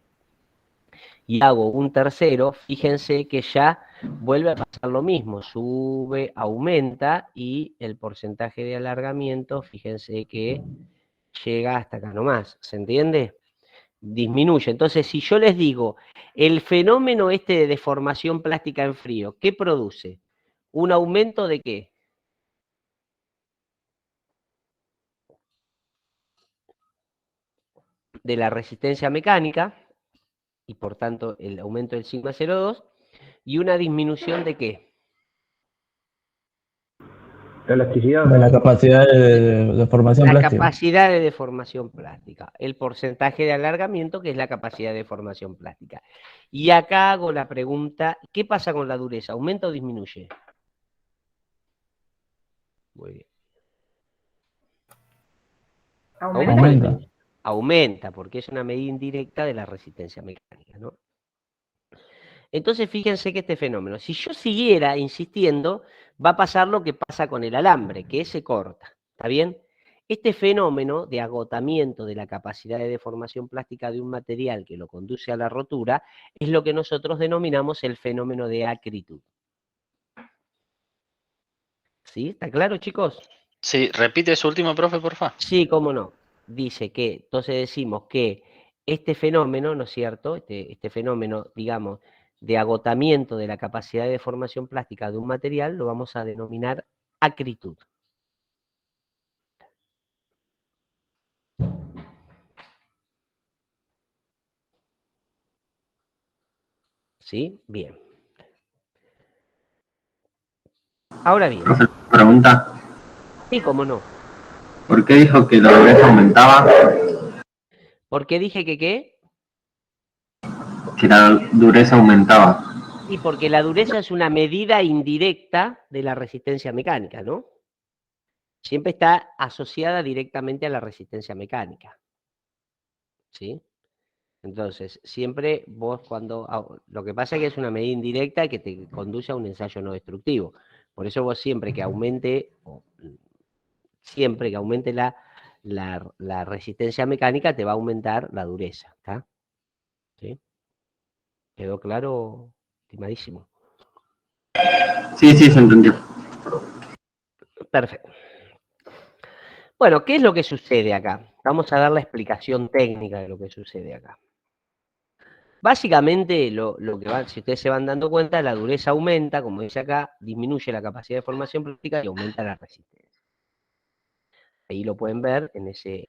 Speaker 1: Y hago un tercero, fíjense que ya vuelve a pasar lo mismo, sube, aumenta y el porcentaje de alargamiento, fíjense que llega hasta acá nomás, ¿se entiende? Disminuye. Entonces, si yo les digo, el fenómeno este de deformación plástica en frío, ¿qué produce? ¿Un aumento de qué? De la resistencia mecánica, y por tanto el aumento del sigma 0,2, y una disminución de qué?
Speaker 6: La elasticidad.
Speaker 7: De la capacidad de deformación
Speaker 1: La
Speaker 7: plástica.
Speaker 1: capacidad de deformación plástica, el porcentaje de alargamiento, que es la capacidad de deformación plástica. Y acá hago la pregunta, ¿qué pasa con la dureza? ¿Aumenta o disminuye? Muy bien.
Speaker 2: Aumenta.
Speaker 1: Aumenta, porque es una medida indirecta de la resistencia mecánica, ¿no? Entonces, fíjense que este fenómeno, si yo siguiera insistiendo, va a pasar lo que pasa con el alambre, que se corta, ¿está bien? Este fenómeno de agotamiento de la capacidad de deformación plástica de un material que lo conduce a la rotura es lo que nosotros denominamos el fenómeno de acritud. ¿Sí? ¿Está claro, chicos?
Speaker 3: Sí, repite su último, profe, por favor.
Speaker 1: Sí, cómo no. Dice que, entonces decimos que este fenómeno, ¿no es cierto? Este fenómeno, digamos, de agotamiento de la capacidad de deformación plástica de un material, lo vamos a denominar acritud. ¿Sí? Bien. Ahora bien.
Speaker 8: Profe, pregunta,
Speaker 1: Sí, cómo no.
Speaker 8: ¿por qué dijo que la dureza aumentaba?
Speaker 1: ¿Por qué dije que qué?
Speaker 8: Que la dureza aumentaba.
Speaker 1: Y porque la dureza es una medida indirecta de la resistencia mecánica, ¿no? Siempre está asociada directamente a la resistencia mecánica. ¿Sí? Entonces, siempre vos lo que pasa es que es una medida indirecta que te conduce a un ensayo no destructivo. Por eso vos siempre que aumente la resistencia mecánica, te va a aumentar la dureza, ¿está? ¿Sí? ¿Quedó claro, estimadísimo?
Speaker 8: Sí, sí, se entendió.
Speaker 1: Perfecto. Bueno, ¿qué es lo que sucede acá? Vamos a dar la explicación técnica de lo que sucede acá. Básicamente, si ustedes se van dando cuenta, la dureza aumenta, como dice acá, disminuye la capacidad de formación plástica y aumenta la resistencia. Ahí lo pueden ver en ese.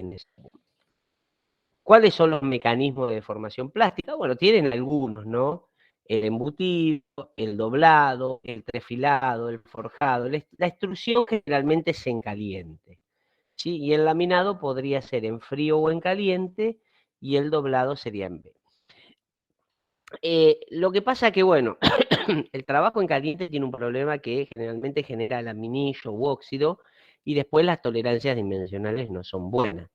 Speaker 1: ¿Cuáles son los mecanismos de deformación plástica? Bueno, tienen algunos, ¿no? El embutido, el doblado, el trefilado, el forjado. La extrusión generalmente es en caliente, ¿sí? Y el laminado podría ser en frío o en caliente, y el doblado sería en B. Lo que pasa que, bueno, el trabajo en caliente tiene un problema que generalmente genera laminillo u óxido, y después las tolerancias dimensionales no son buenas.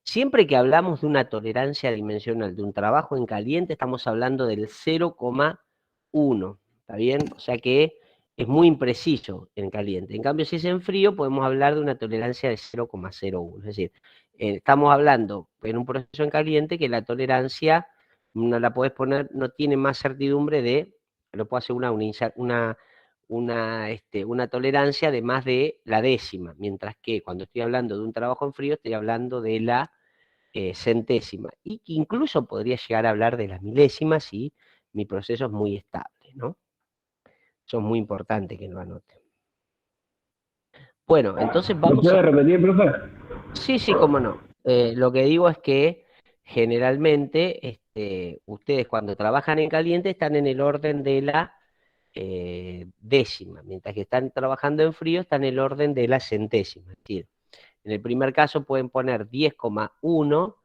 Speaker 1: Siempre que hablamos de una tolerancia dimensional de un trabajo en caliente, estamos hablando del 0,1, ¿está bien? O sea que es muy impreciso en caliente. En cambio, si es en frío, podemos hablar de una tolerancia de 0,01. Es decir, estamos hablando en un proceso en caliente que la tolerancia no la podés poner, no tiene más certidumbre lo puedo asegurar, una tolerancia de más de la décima, mientras que cuando estoy hablando de un trabajo en frío, estoy hablando de la centésima, y que incluso podría llegar a hablar de las milésimas si mi proceso es muy estable, ¿no? Eso es muy importante que lo anoten. Bueno, entonces vamos
Speaker 7: ¿Lo puede repetir, profe?
Speaker 1: Sí, sí, cómo no. Lo que digo es que generalmente ustedes cuando trabajan en caliente están en el orden de la décima, mientras que están trabajando en frío están en el orden de la centésima. Es decir, en el primer caso pueden poner 10,1,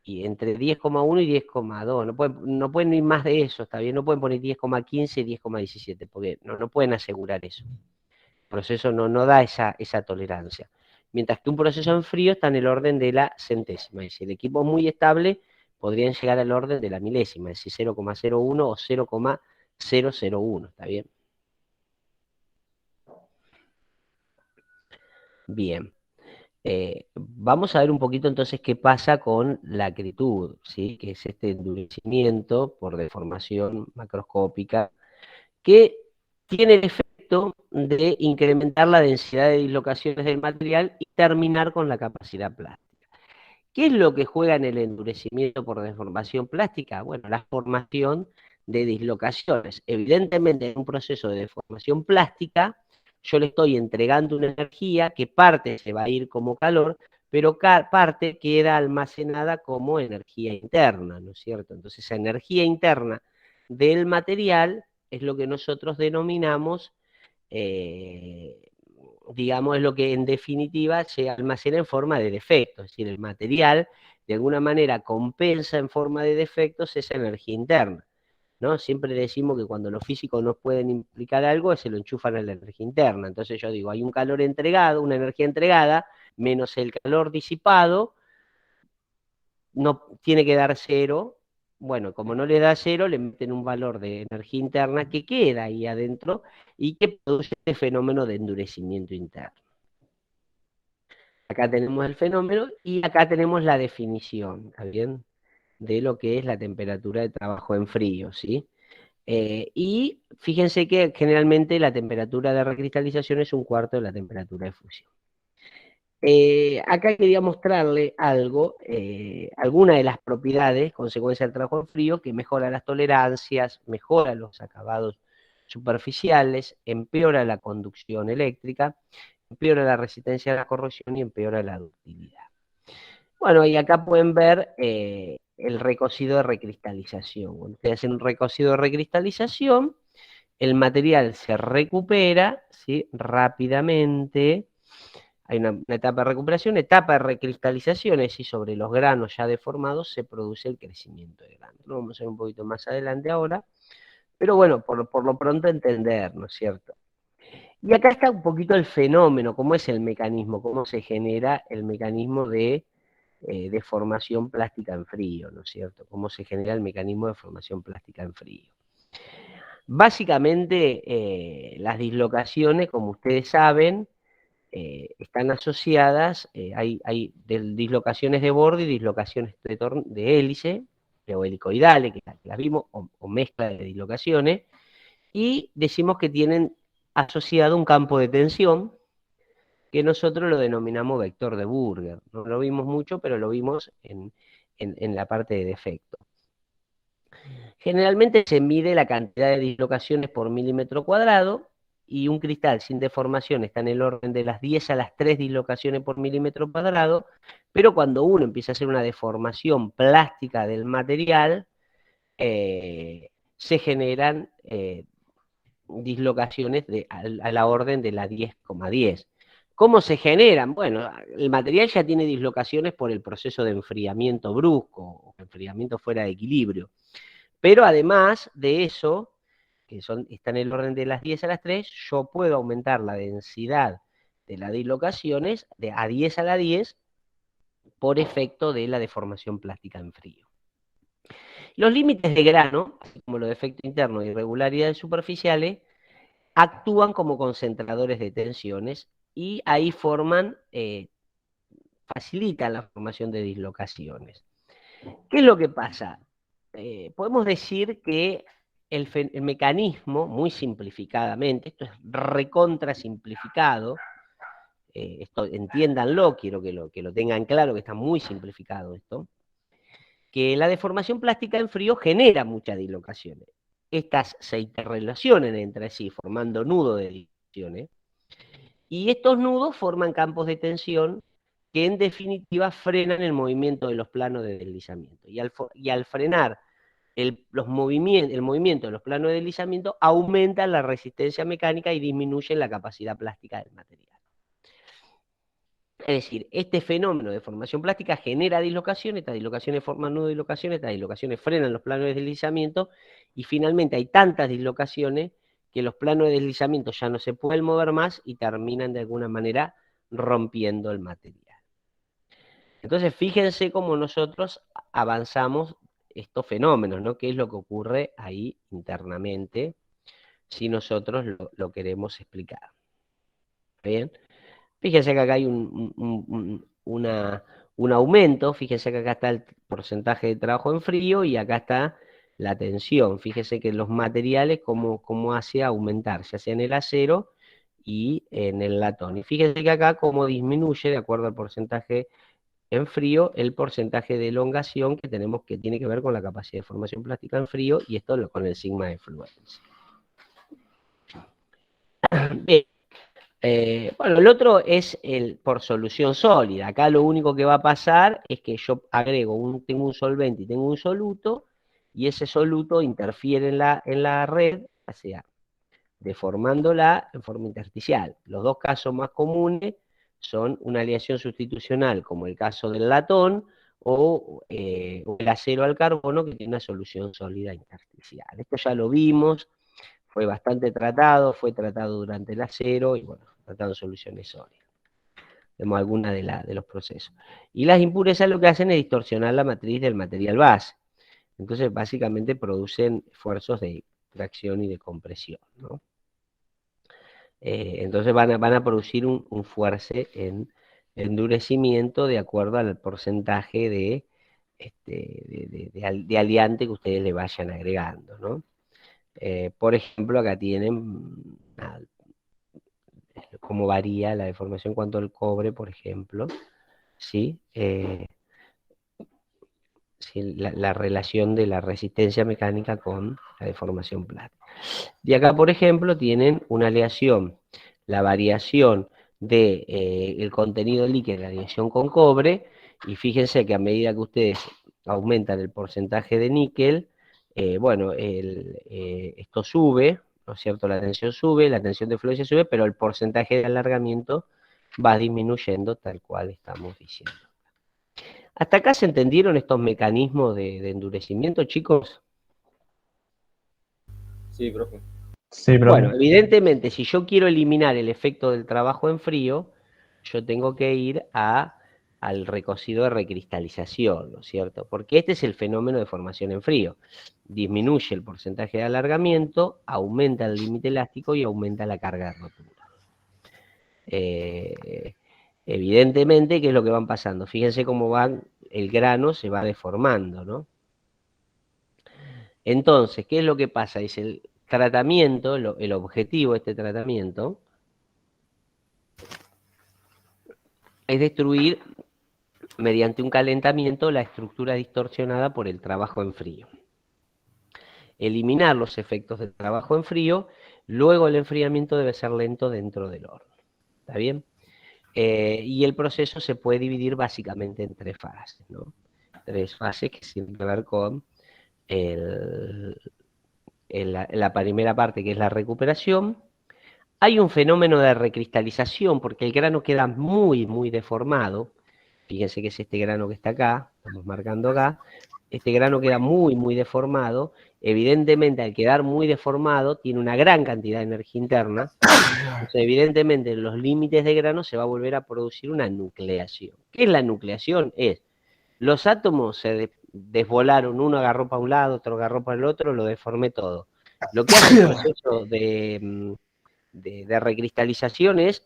Speaker 1: y entre 10,1 y 10,2. No pueden ir más de eso, ¿está bien? No pueden poner 10,15 y 10,17, porque no pueden asegurar eso. El proceso no da esa tolerancia. Mientras que un proceso en frío está en el orden de la centésima. Y si el equipo es muy estable, podrían llegar al orden de la milésima, es decir, 0,01 o 0,001, ¿está bien? Bien. Vamos a ver un poquito entonces qué pasa con la acritud, ¿sí? Que es este endurecimiento por deformación macroscópica, que tiene el efecto de incrementar la densidad de dislocaciones del material y terminar con la capacidad plástica. ¿Qué es lo que juega en el endurecimiento por deformación plástica? Bueno, la formación de dislocaciones. Evidentemente, en un proceso de deformación plástica, yo le estoy entregando una energía que parte se va a ir como calor, pero parte queda almacenada como energía interna, ¿no es cierto? Entonces, esa energía interna del material es lo que nosotros denominamos, digamos, es lo que en definitiva se almacena en forma de defecto, es decir, el material de alguna manera compensa en forma de defectos esa energía interna, ¿no? Siempre decimos que cuando los físicos no pueden implicar algo, se lo enchufan a la energía interna. Entonces yo digo, hay un calor entregado, una energía entregada, menos el calor disipado, no tiene que dar cero. Bueno, como no le da cero, le meten un valor de energía interna que queda ahí adentro y que produce este fenómeno de endurecimiento interno. Acá tenemos el fenómeno y acá tenemos la definición, ¿está bien? De lo que es la temperatura de trabajo en frío, ¿sí? Y fíjense que generalmente la temperatura de recristalización es un cuarto de la temperatura de fusión. Acá quería mostrarle algo, alguna de las propiedades, consecuencia del trabajo en frío, que mejora las tolerancias, mejora los acabados superficiales, empeora la conducción eléctrica, empeora la resistencia a la corrosión y empeora la ductilidad. Bueno, y acá pueden ver el recocido de recristalización. Cuando ustedes hacen un recocido de recristalización, el material se recupera, ¿sí? Rápidamente. Hay una etapa de recuperación, etapa de recristalización, es decir, sobre los granos ya deformados se produce el crecimiento de granos. Lo vamos a ver un poquito más adelante ahora, pero bueno, por lo pronto entender, ¿no es cierto? Y acá está un poquito el fenómeno, cómo es el mecanismo, cómo se genera el mecanismo de deformación plástica en frío, ¿no es cierto? Cómo se genera el mecanismo de deformación plástica en frío. Básicamente, las dislocaciones, como ustedes saben, están asociadas, hay dislocaciones de borde y dislocaciones de hélice, o helicoidales, que las vimos, o mezcla de dislocaciones, y decimos que tienen asociado un campo de tensión, que nosotros lo denominamos vector de Burger. No lo vimos mucho, pero lo vimos en la parte de defecto. Generalmente se mide la cantidad de dislocaciones por milímetro cuadrado, y un cristal sin deformación está en el orden de las 10 a las 3 dislocaciones por milímetro cuadrado, pero cuando uno empieza a hacer una deformación plástica del material, se generan dislocaciones a la orden de la 10,10. ¿Cómo se generan? Bueno, el material ya tiene dislocaciones por el proceso de enfriamiento brusco, o enfriamiento fuera de equilibrio. Pero además de eso, que está en el orden de las 10 a las 3, yo puedo aumentar la densidad de las dislocaciones a 10 a la 10 por efecto de la deformación plástica en frío. Los límites de grano, como los defectos internos e irregularidades superficiales, actúan como concentradores de tensiones y ahí facilitan la formación de dislocaciones. ¿Qué es lo que pasa? Podemos decir que el mecanismo, muy simplificadamente, esto es recontra simplificado, esto entiéndanlo, quiero que lo tengan claro, que está muy simplificado esto, que la deformación plástica en frío genera muchas dislocaciones. Estas se interrelacionan entre sí, formando nudos de dislocaciones, y estos nudos forman campos de tensión que en definitiva frenan el movimiento de los planos de deslizamiento. Y al frenar el movimiento de los planos de deslizamiento, aumenta la resistencia mecánica y disminuye la capacidad plástica del material. Es decir, este fenómeno de formación plástica genera dislocaciones, estas dislocaciones forman nudos de dislocaciones, estas dislocaciones frenan los planos de deslizamiento, y finalmente hay tantas dislocaciones que los planos de deslizamiento ya no se pueden mover más y terminan de alguna manera rompiendo el material. Entonces, fíjense cómo nosotros avanzamos estos fenómenos, ¿no? ¿Qué es lo que ocurre ahí internamente si nosotros lo queremos explicar? ¿Bien? Fíjense que acá hay un aumento, fíjense que acá está el porcentaje de trabajo en frío y acá está la tensión. Fíjense que los materiales cómo hace aumentar, ya sea en el acero y en el latón. Y fíjense que acá cómo disminuye, de acuerdo al porcentaje en frío, el porcentaje de elongación que tenemos, que tiene que ver con la capacidad de formación plástica en frío, y esto con el sigma de fluencia. Bien. Bueno, el otro es por solución sólida. Acá lo único que va a pasar es que yo agrego tengo un solvente y tengo un soluto, y ese soluto interfiere en la red, o sea, deformándola en forma intersticial. Los dos casos más comunes son una aleación sustitucional, como el caso del latón, o el acero al carbono, que tiene una solución sólida intersticial. Esto ya lo vimos, fue bastante tratado, fue tratado durante el acero, y bueno, tratado soluciones sólidas. Vemos algunas de los procesos. Y las impurezas lo que hacen es distorsionar la matriz del material base. Entonces, básicamente producen esfuerzos de tracción y de compresión, ¿no? Entonces van a producir un fuerce en endurecimiento de acuerdo al porcentaje de aliante que ustedes le vayan agregando, ¿no? Por ejemplo, acá tienen cómo varía la deformación en cuanto al cobre, por ejemplo, ¿sí? La relación de la resistencia mecánica con la deformación plástica. Y acá, por ejemplo, tienen una aleación, la variación del contenido líquido de la aleación con cobre, y fíjense que a medida que ustedes aumentan el porcentaje de níquel, bueno, esto sube, ¿no es cierto? La tensión sube, la tensión de fluencia sube, pero el porcentaje de alargamiento va disminuyendo, tal cual estamos diciendo. ¿Hasta acá se entendieron estos mecanismos de endurecimiento, chicos?
Speaker 5: Sí, profe.
Speaker 7: Sí, profe.
Speaker 1: Bueno, evidentemente, si yo quiero eliminar el efecto del trabajo en frío, yo tengo que ir a al recocido de recristalización, ¿no es cierto? Porque este es el fenómeno de formación en frío. Disminuye el porcentaje de alargamiento, aumenta el límite elástico y aumenta la carga de rotura. Evidentemente, ¿qué es lo que van pasando? Fíjense cómo el grano se va deformando, ¿no? Entonces, ¿qué es lo que pasa? Es el tratamiento, el objetivo de este tratamiento es destruir mediante un calentamiento la estructura distorsionada por el trabajo en frío. Eliminar los efectos del trabajo en frío, luego el enfriamiento debe ser lento dentro del horno. ¿Está bien? Y el proceso se puede dividir básicamente en 3 fases, ¿no? 3 fases que tienen que ver con la primera parte, que es la recuperación. Hay un fenómeno de recristalización porque el grano queda muy, muy deformado. Fíjense que es este grano que está acá, estamos marcando acá. Este grano queda muy, muy deformado. Evidentemente, al quedar muy deformado, tiene una gran cantidad de energía interna. Entonces, evidentemente, en los límites de grano se va a volver a producir una nucleación. ¿Qué es la nucleación? Los átomos se desvolaron, uno agarró para un lado, otro agarró para el otro, lo deformé todo. Lo que hace el proceso de recristalización es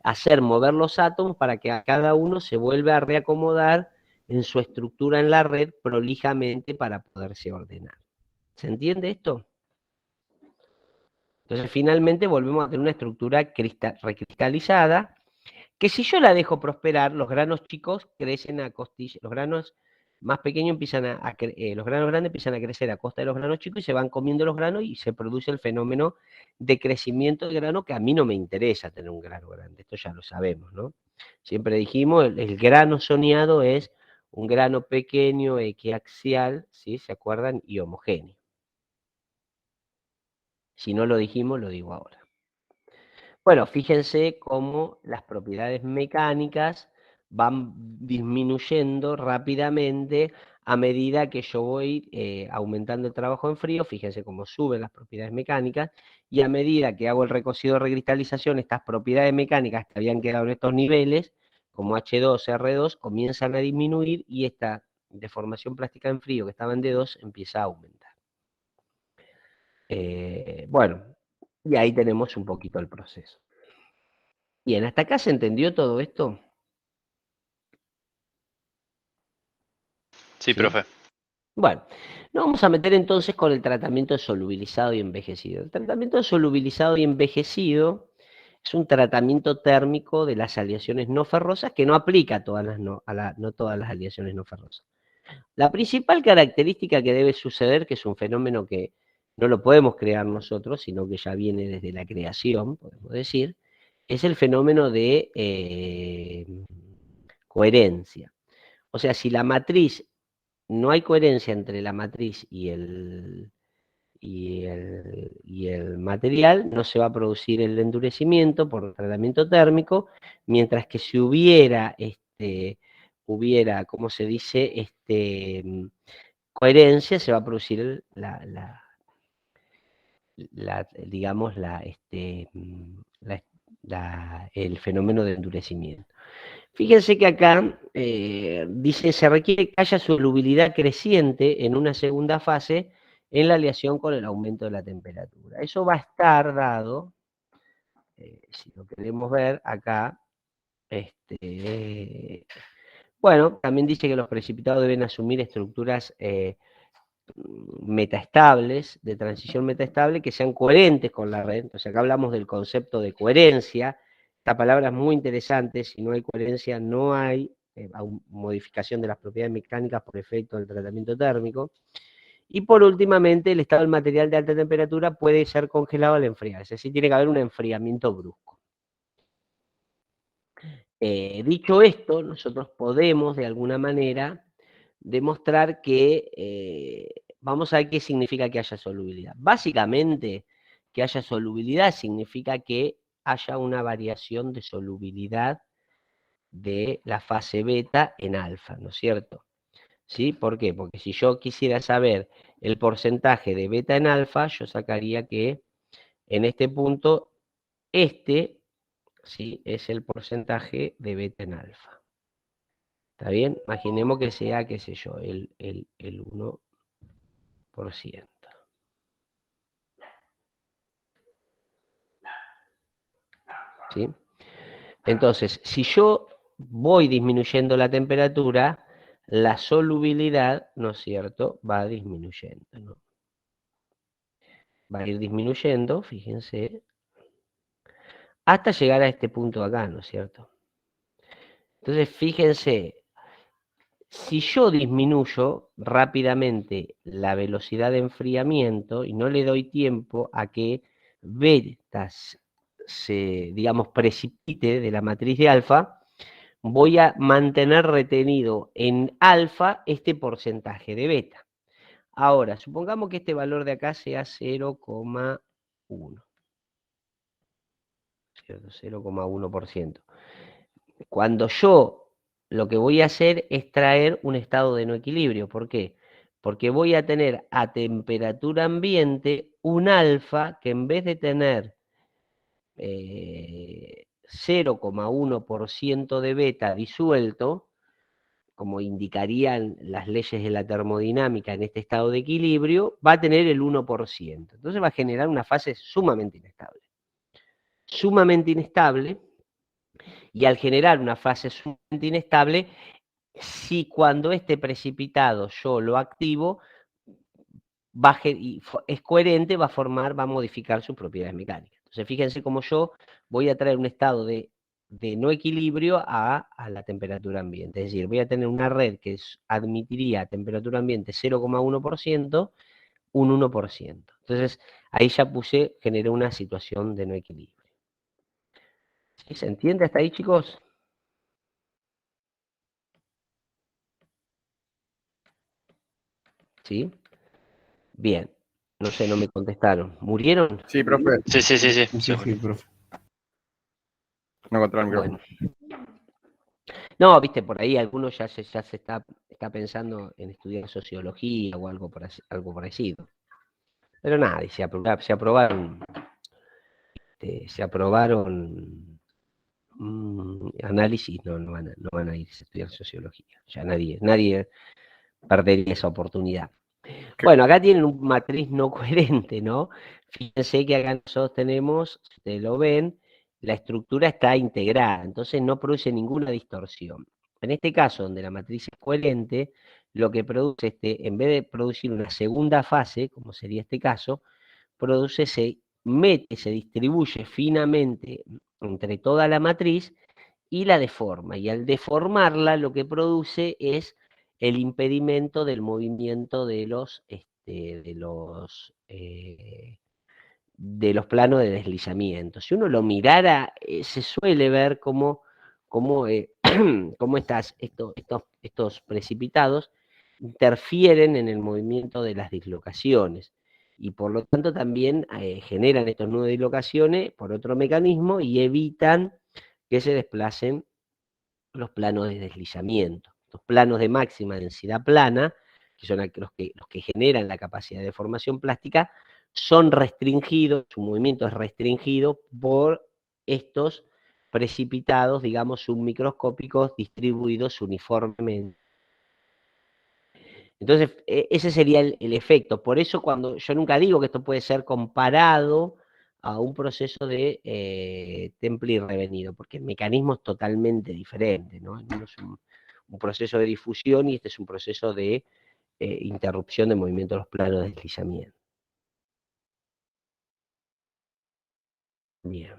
Speaker 1: hacer mover los átomos para que a cada uno se vuelva a reacomodar en su estructura en la red prolijamente para poderse ordenar. ¿Se entiende esto? Entonces finalmente volvemos a tener una estructura recristalizada que si yo la dejo prosperar, los granos chicos crecen a costilla, los granos más pequeños los granos grandes empiezan a crecer a costa de los granos chicos y se van comiendo los granos y se produce el fenómeno de crecimiento del grano, que a mí no me interesa tener un grano grande, esto ya lo sabemos, ¿no? Siempre dijimos, el grano soñado es un grano pequeño, equiaxial, ¿sí? ¿Se acuerdan? Y homogéneo. Si no lo dijimos, lo digo ahora. Bueno, fíjense cómo las propiedades mecánicas van disminuyendo rápidamente a medida que yo voy aumentando el trabajo en frío. Fíjense cómo suben las propiedades mecánicas, y a medida que hago el recocido de recristalización, estas propiedades mecánicas que habían quedado en estos niveles, como H2, R2, comienzan a disminuir y esta deformación plástica en frío que estaba en D2 empieza a aumentar. Bueno, y ahí tenemos un poquito el proceso. Bien, ¿hasta acá se entendió todo esto?
Speaker 3: Sí, profe.
Speaker 1: Bueno, nos vamos a meter entonces con el tratamiento de solubilizado y envejecido. El tratamiento de solubilizado y envejecido es un tratamiento térmico de las aleaciones no ferrosas que no aplica a todas no todas las aleaciones no ferrosas. La principal característica que debe suceder, que es un fenómeno que no lo podemos crear nosotros, sino que ya viene desde la creación, podemos decir, es el fenómeno de coherencia. O sea, si la matriz, no hay coherencia entre la matriz y el material, no se va a producir el endurecimiento por tratamiento térmico, mientras que si hubiera, ¿cómo se dice? Coherencia, se va a producir digamos, el fenómeno de endurecimiento. Fíjense que acá dice, se requiere que haya solubilidad creciente en una segunda fase en la aleación con el aumento de la temperatura. Eso va a estar dado, si lo queremos ver acá, bueno, también dice que los precipitados deben asumir estructuras metaestables, de transición metaestable, que sean coherentes con la red. Entonces acá hablamos del concepto de coherencia. Esta palabra es muy interesante. Si no hay coherencia, no hay modificación de las propiedades mecánicas por efecto del tratamiento térmico. Y por últimamente, el estado del material de alta temperatura puede ser congelado al enfriarse. Es decir, tiene que haber un enfriamiento brusco. Dicho esto, nosotros podemos, de alguna manera, demostrar que, vamos a ver qué significa que haya solubilidad. Básicamente, que haya solubilidad significa que haya una variación de solubilidad de la fase beta en alfa, ¿no es cierto? ¿Sí? ¿Por qué? Porque si yo quisiera saber el porcentaje de beta en alfa, yo sacaría que en este punto, ¿sí? Es el porcentaje de beta en alfa. ¿Está bien? Imaginemos que sea, qué sé yo, el 1%. ¿Sí? Entonces, si yo voy disminuyendo la temperatura, la solubilidad, ¿no es cierto?, va disminuyendo, ¿no? Va a ir disminuyendo, fíjense, hasta llegar a este punto acá, ¿no es cierto? Entonces, fíjense, si yo disminuyo rápidamente la velocidad de enfriamiento y no le doy tiempo a que beta se, digamos, precipite de la matriz de alfa, voy a mantener retenido en alfa este porcentaje de beta. Ahora, supongamos que este valor de acá sea 0,1. 0,1%. Cuando yo lo que voy a hacer es traer un estado de no equilibrio. ¿Por qué? Porque voy a tener a temperatura ambiente un alfa que en vez de tener 0,1% de beta disuelto, como indicarían las leyes de la termodinámica en este estado de equilibrio, va a tener el 1%. Entonces va a generar una fase sumamente inestable. Sumamente inestable, y al generar una fase sumamente inestable, si cuando este precipitado yo lo activo, y es coherente, va a modificar sus propiedades mecánicas. Entonces fíjense cómo yo voy a traer un estado de no equilibrio a la temperatura ambiente. Es decir, voy a tener una red que admitiría a temperatura ambiente 0,1%, un 1%. Entonces ahí ya generé una situación de no equilibrio. ¿Sí? ¿Se entiende hasta ahí, chicos? ¿Sí? Bien. No sé, no me contestaron. ¿Murieron?
Speaker 6: Sí, profe.
Speaker 3: Sí.
Speaker 5: Sí, profe.
Speaker 6: No encontré el micrófono.
Speaker 1: Bueno. No, viste, por ahí algunos ya se está pensando en estudiar sociología o algo parecido. Pero nada, se aprobaron análisis, no van a ir a estudiar sociología. Ya nadie perdería esa oportunidad. Bueno, acá tienen una matriz no coherente, ¿no? Fíjense que acá nosotros tenemos, si ustedes lo ven, la estructura está integrada, entonces no produce ninguna distorsión. En este caso, donde la matriz es coherente, lo que produce, en vez de producir una segunda fase, como sería este caso, se distribuye finamente entre toda la matriz y la deforma. Y al deformarla, lo que produce es el impedimento del movimiento de los planos de deslizamiento. Si uno lo mirara, se suele ver cómo estos precipitados interfieren en el movimiento de las dislocaciones y por lo tanto también generan estos nudos de dislocaciones por otro mecanismo y evitan que se desplacen los planos de deslizamiento. Los planos de máxima densidad plana, que son los que generan la capacidad de deformación plástica, son restringidos, su movimiento es restringido por estos precipitados, digamos, submicroscópicos distribuidos uniformemente. Entonces, ese sería el efecto. Por eso cuando yo nunca digo que esto puede ser comparado a un proceso de temple y revenido, porque el mecanismo es totalmente diferente, ¿no? Uno es un proceso de difusión y este es un proceso de interrupción de movimiento de los planos de deslizamiento. Bien.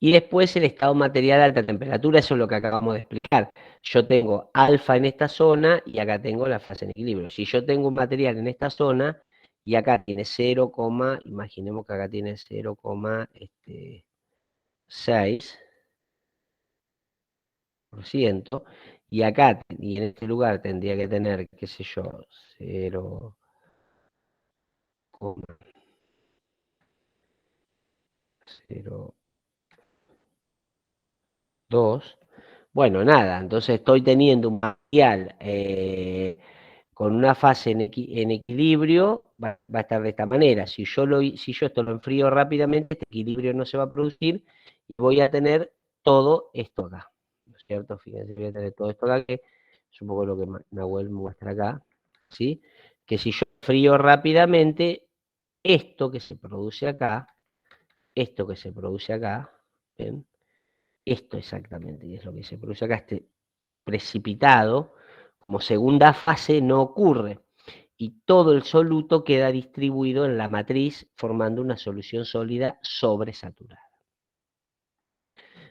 Speaker 1: Y después el estado material a alta temperatura, eso es lo que acabamos de explicar. Yo tengo alfa en esta zona y acá tengo la fase en equilibrio. Si yo tengo un material en esta zona y acá tiene 0, imaginemos que acá tiene 0,6%, y acá, y en este lugar tendría que tener, qué sé yo, 0,02. Bueno, nada, entonces estoy teniendo un material con una fase en equilibrio, va a estar de esta manera. Si yo esto lo enfrío rápidamente, este equilibrio no se va a producir y voy a tener todo esto acá, ¿no es cierto? Fíjense, voy a tener todo esto acá, que es un poco lo que Nahuel muestra acá, ¿sí? Que si yo frío rápidamente, esto que se produce acá, ¿ven? Esto exactamente, y es lo que se produce acá, este precipitado, como segunda fase no ocurre, y todo el soluto queda distribuido en la matriz formando una solución sólida sobresaturada.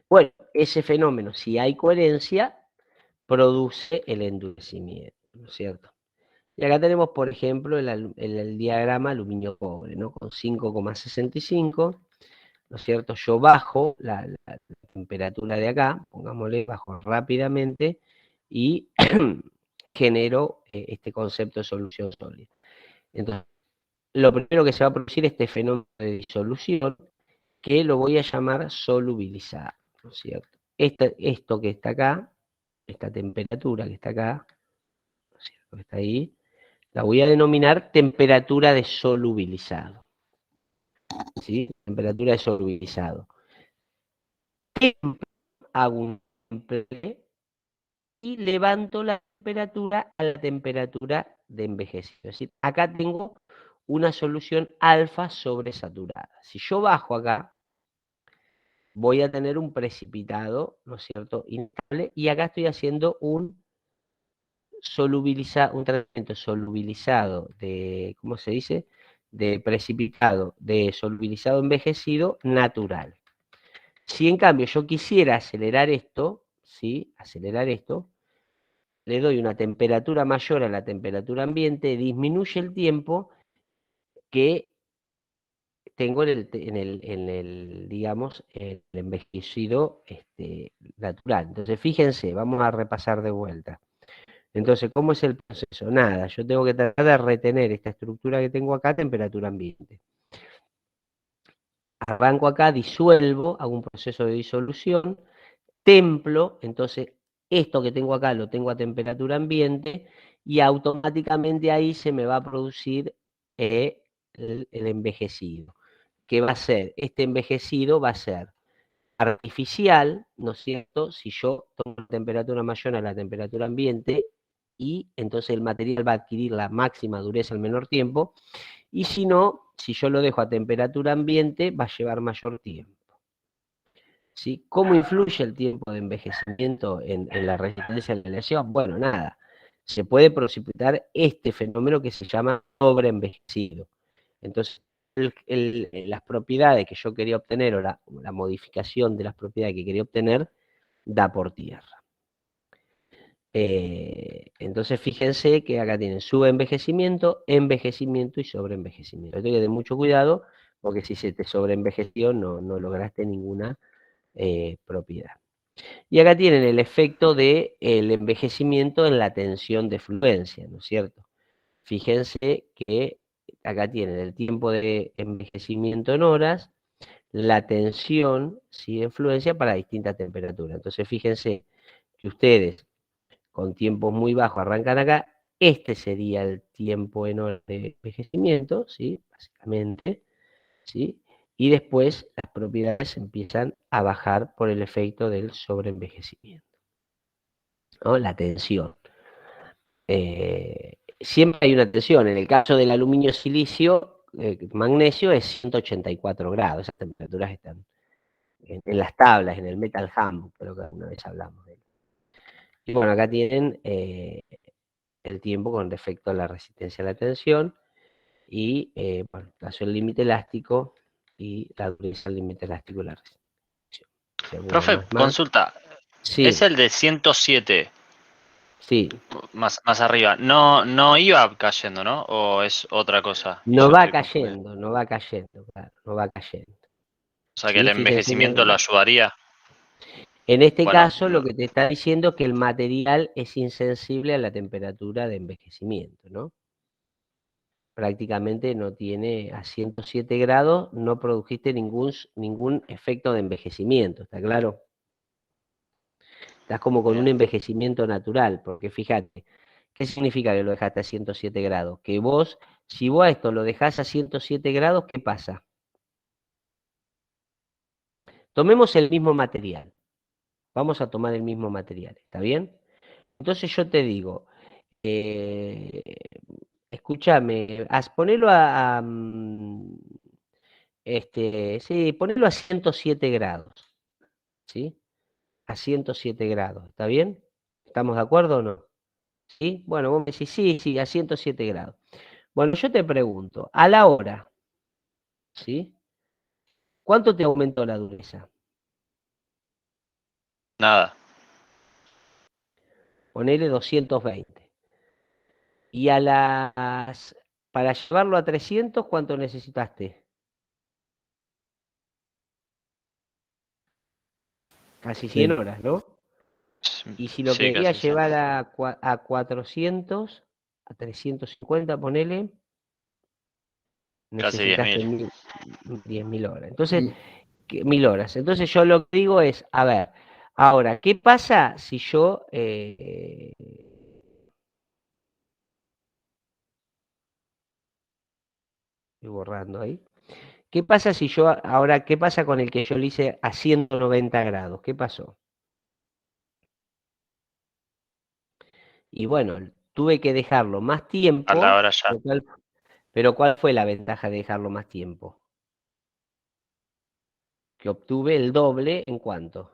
Speaker 1: Bueno, ese fenómeno, si hay coherencia, produce el endurecimiento, ¿no es cierto? Y acá tenemos, por ejemplo, el diagrama aluminio-cobre, ¿no? Con 5,65, ¿no es cierto? Yo bajo la temperatura de acá, pongámosle, bajo rápidamente, y genero este concepto de solución sólida. Entonces, lo primero que se va a producir es este fenómeno de disolución, que lo voy a llamar solubilizar, ¿no es cierto? Esto que está acá, esta temperatura que está acá, ¿no es cierto? Que está ahí, la voy a denominar temperatura de solubilizado, ¿sí? Temperatura de solubilizado. Hago un temple y levanto la temperatura a la temperatura de envejecido. Es decir, acá tengo una solución alfa sobresaturada. Si yo bajo acá, voy a tener un precipitado, ¿no es cierto?, inestable, y acá estoy haciendo un tratamiento solubilizado de, ¿cómo se dice?, de precipitado, de solubilizado envejecido natural. Si en cambio yo quisiera acelerar esto, ¿sí?, acelerar esto, le doy una temperatura mayor a la temperatura ambiente, disminuye el tiempo que tengo digamos, el envejecido natural. Entonces, fíjense, vamos a repasar de vuelta. Entonces, ¿cómo es el proceso? Nada, yo tengo que tratar de retener esta estructura que tengo acá a temperatura ambiente. Arranco acá, disuelvo, hago un proceso de disolución, templo, entonces esto que tengo acá lo tengo a temperatura ambiente y automáticamente ahí se me va a producir el envejecido. ¿Qué va a ser? Este envejecido va a ser artificial, ¿no es cierto? Si yo tomo una temperatura mayor a la temperatura ambiente y entonces el material va a adquirir la máxima dureza al menor tiempo, y si no, si yo lo dejo a temperatura ambiente, va a llevar mayor tiempo. ¿Sí? ¿Cómo influye el tiempo de envejecimiento en la resistencia a la aleación? Bueno, nada, se puede precipitar este fenómeno que se llama sobreenvejecido. Entonces, las propiedades que yo quería obtener o la modificación de las propiedades que quería obtener da por tierra. Entonces fíjense que acá tienen subenvejecimiento, envejecimiento y sobreenvejecimiento. Hay que tener mucho cuidado porque si se te sobreenvejeció no lograste ninguna propiedad. Y acá tienen el efecto del envejecimiento en la tensión de fluencia, ¿no es cierto? Fíjense que acá tienen el tiempo de envejecimiento en horas, la tensión, ¿sí?, de fluencia para distintas temperaturas. Entonces fíjense que ustedes con tiempos muy bajos arrancan acá, este sería el tiempo en horas de envejecimiento, ¿sí?, básicamente, ¿sí? Y después las propiedades empiezan a bajar por el efecto del sobreenvejecimiento, ¿no? La tensión. Siempre hay una tensión. En el caso del aluminio silicio, magnesio es 184 grados. Esas temperaturas están en las tablas, en el Metal Handbook, creo que una vez hablamos de él. Y bueno, acá tienen el tiempo con respecto a la resistencia a la tensión y, bueno, el límite elástico y la dureza del límite elástico y la resistencia.
Speaker 3: Profe, consulta.
Speaker 1: Sí.
Speaker 3: Es el de 107.
Speaker 1: Sí.
Speaker 3: Más arriba. No iba cayendo, ¿no? ¿O es otra cosa?
Speaker 1: No va cayendo, claro, no va cayendo.
Speaker 3: O sea que el envejecimiento lo ayudaría.
Speaker 1: En este caso, lo que te está diciendo es que el material es insensible a la temperatura de envejecimiento, ¿no? Prácticamente no tiene, a 107 grados, no produjiste ningún efecto de envejecimiento, ¿está claro? Estás como con un envejecimiento natural, porque fíjate, ¿qué significa que lo dejaste a 107 grados? Que vos, si vos a esto lo dejás a 107 grados, ¿qué pasa? Tomemos el mismo material. Vamos a tomar el mismo material, ¿está bien? Entonces yo te digo, escúchame, ponelo sí, ponelo a 107 grados, ¿sí? A 107 grados, ¿está bien? ¿Estamos de acuerdo o no? ¿Sí? Bueno, vos me decís, sí, a 107 grados. Bueno, yo te pregunto, a la hora, ¿sí? ¿Cuánto te aumentó la dureza?
Speaker 3: Nada.
Speaker 1: Ponele 220. Y para llevarlo a 300, ¿cuánto necesitaste? Casi 100 horas, ¿no? Y si lo
Speaker 3: Sí,
Speaker 1: querías
Speaker 3: casi 100.
Speaker 1: llevar a 400, a 350, ponele,
Speaker 3: Casi
Speaker 1: necesitaste
Speaker 3: 10.000.
Speaker 1: 10.000 horas. Entonces, 1.000 horas. Entonces yo lo que digo es, a ver, ahora, ¿qué pasa si yo... estoy borrando ahí. ¿Qué pasa si yo, ahora, qué pasa con el que yo le hice a 190 grados? ¿Qué pasó? Y bueno, tuve que dejarlo más
Speaker 3: A la
Speaker 1: tiempo,
Speaker 3: hora ya.
Speaker 1: pero ¿cuál fue la ventaja de dejarlo más tiempo? Que obtuve el doble en cuánto.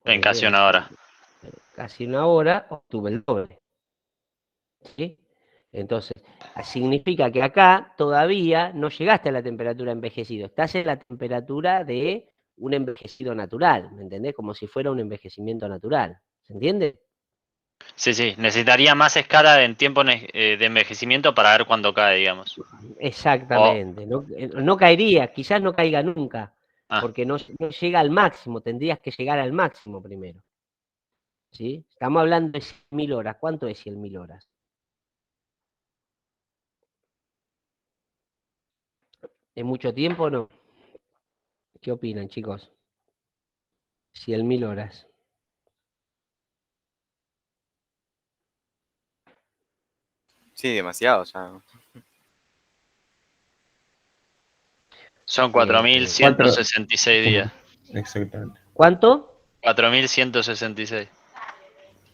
Speaker 3: En
Speaker 1: Ponele
Speaker 3: casi una hora.
Speaker 1: casi una hora, obtuve el doble. ¿Sí? Entonces, significa que acá todavía no llegaste a la temperatura envejecido, estás en la temperatura de un envejecido natural, ¿me entendés? Como si fuera un envejecimiento natural, ¿se entiende?
Speaker 3: Sí, sí. Necesitaría más escala en tiempo de envejecimiento para ver cuándo cae, digamos. O,
Speaker 1: Exactamente, no caería, quizás no caiga nunca,
Speaker 3: ah,
Speaker 1: porque no llega al máximo, tendrías que llegar al máximo primero, ¿sí? Estamos hablando de 100.000 horas, ¿cuánto es 100.000 horas? ¿Es mucho tiempo o no? ¿Qué opinan, chicos? 100.000 horas.
Speaker 6: Sí, demasiado, o sea.
Speaker 3: son
Speaker 5: Cuatro.
Speaker 3: 4.166 días.
Speaker 5: Exactamente.
Speaker 1: ¿Cuánto?
Speaker 3: 4.166.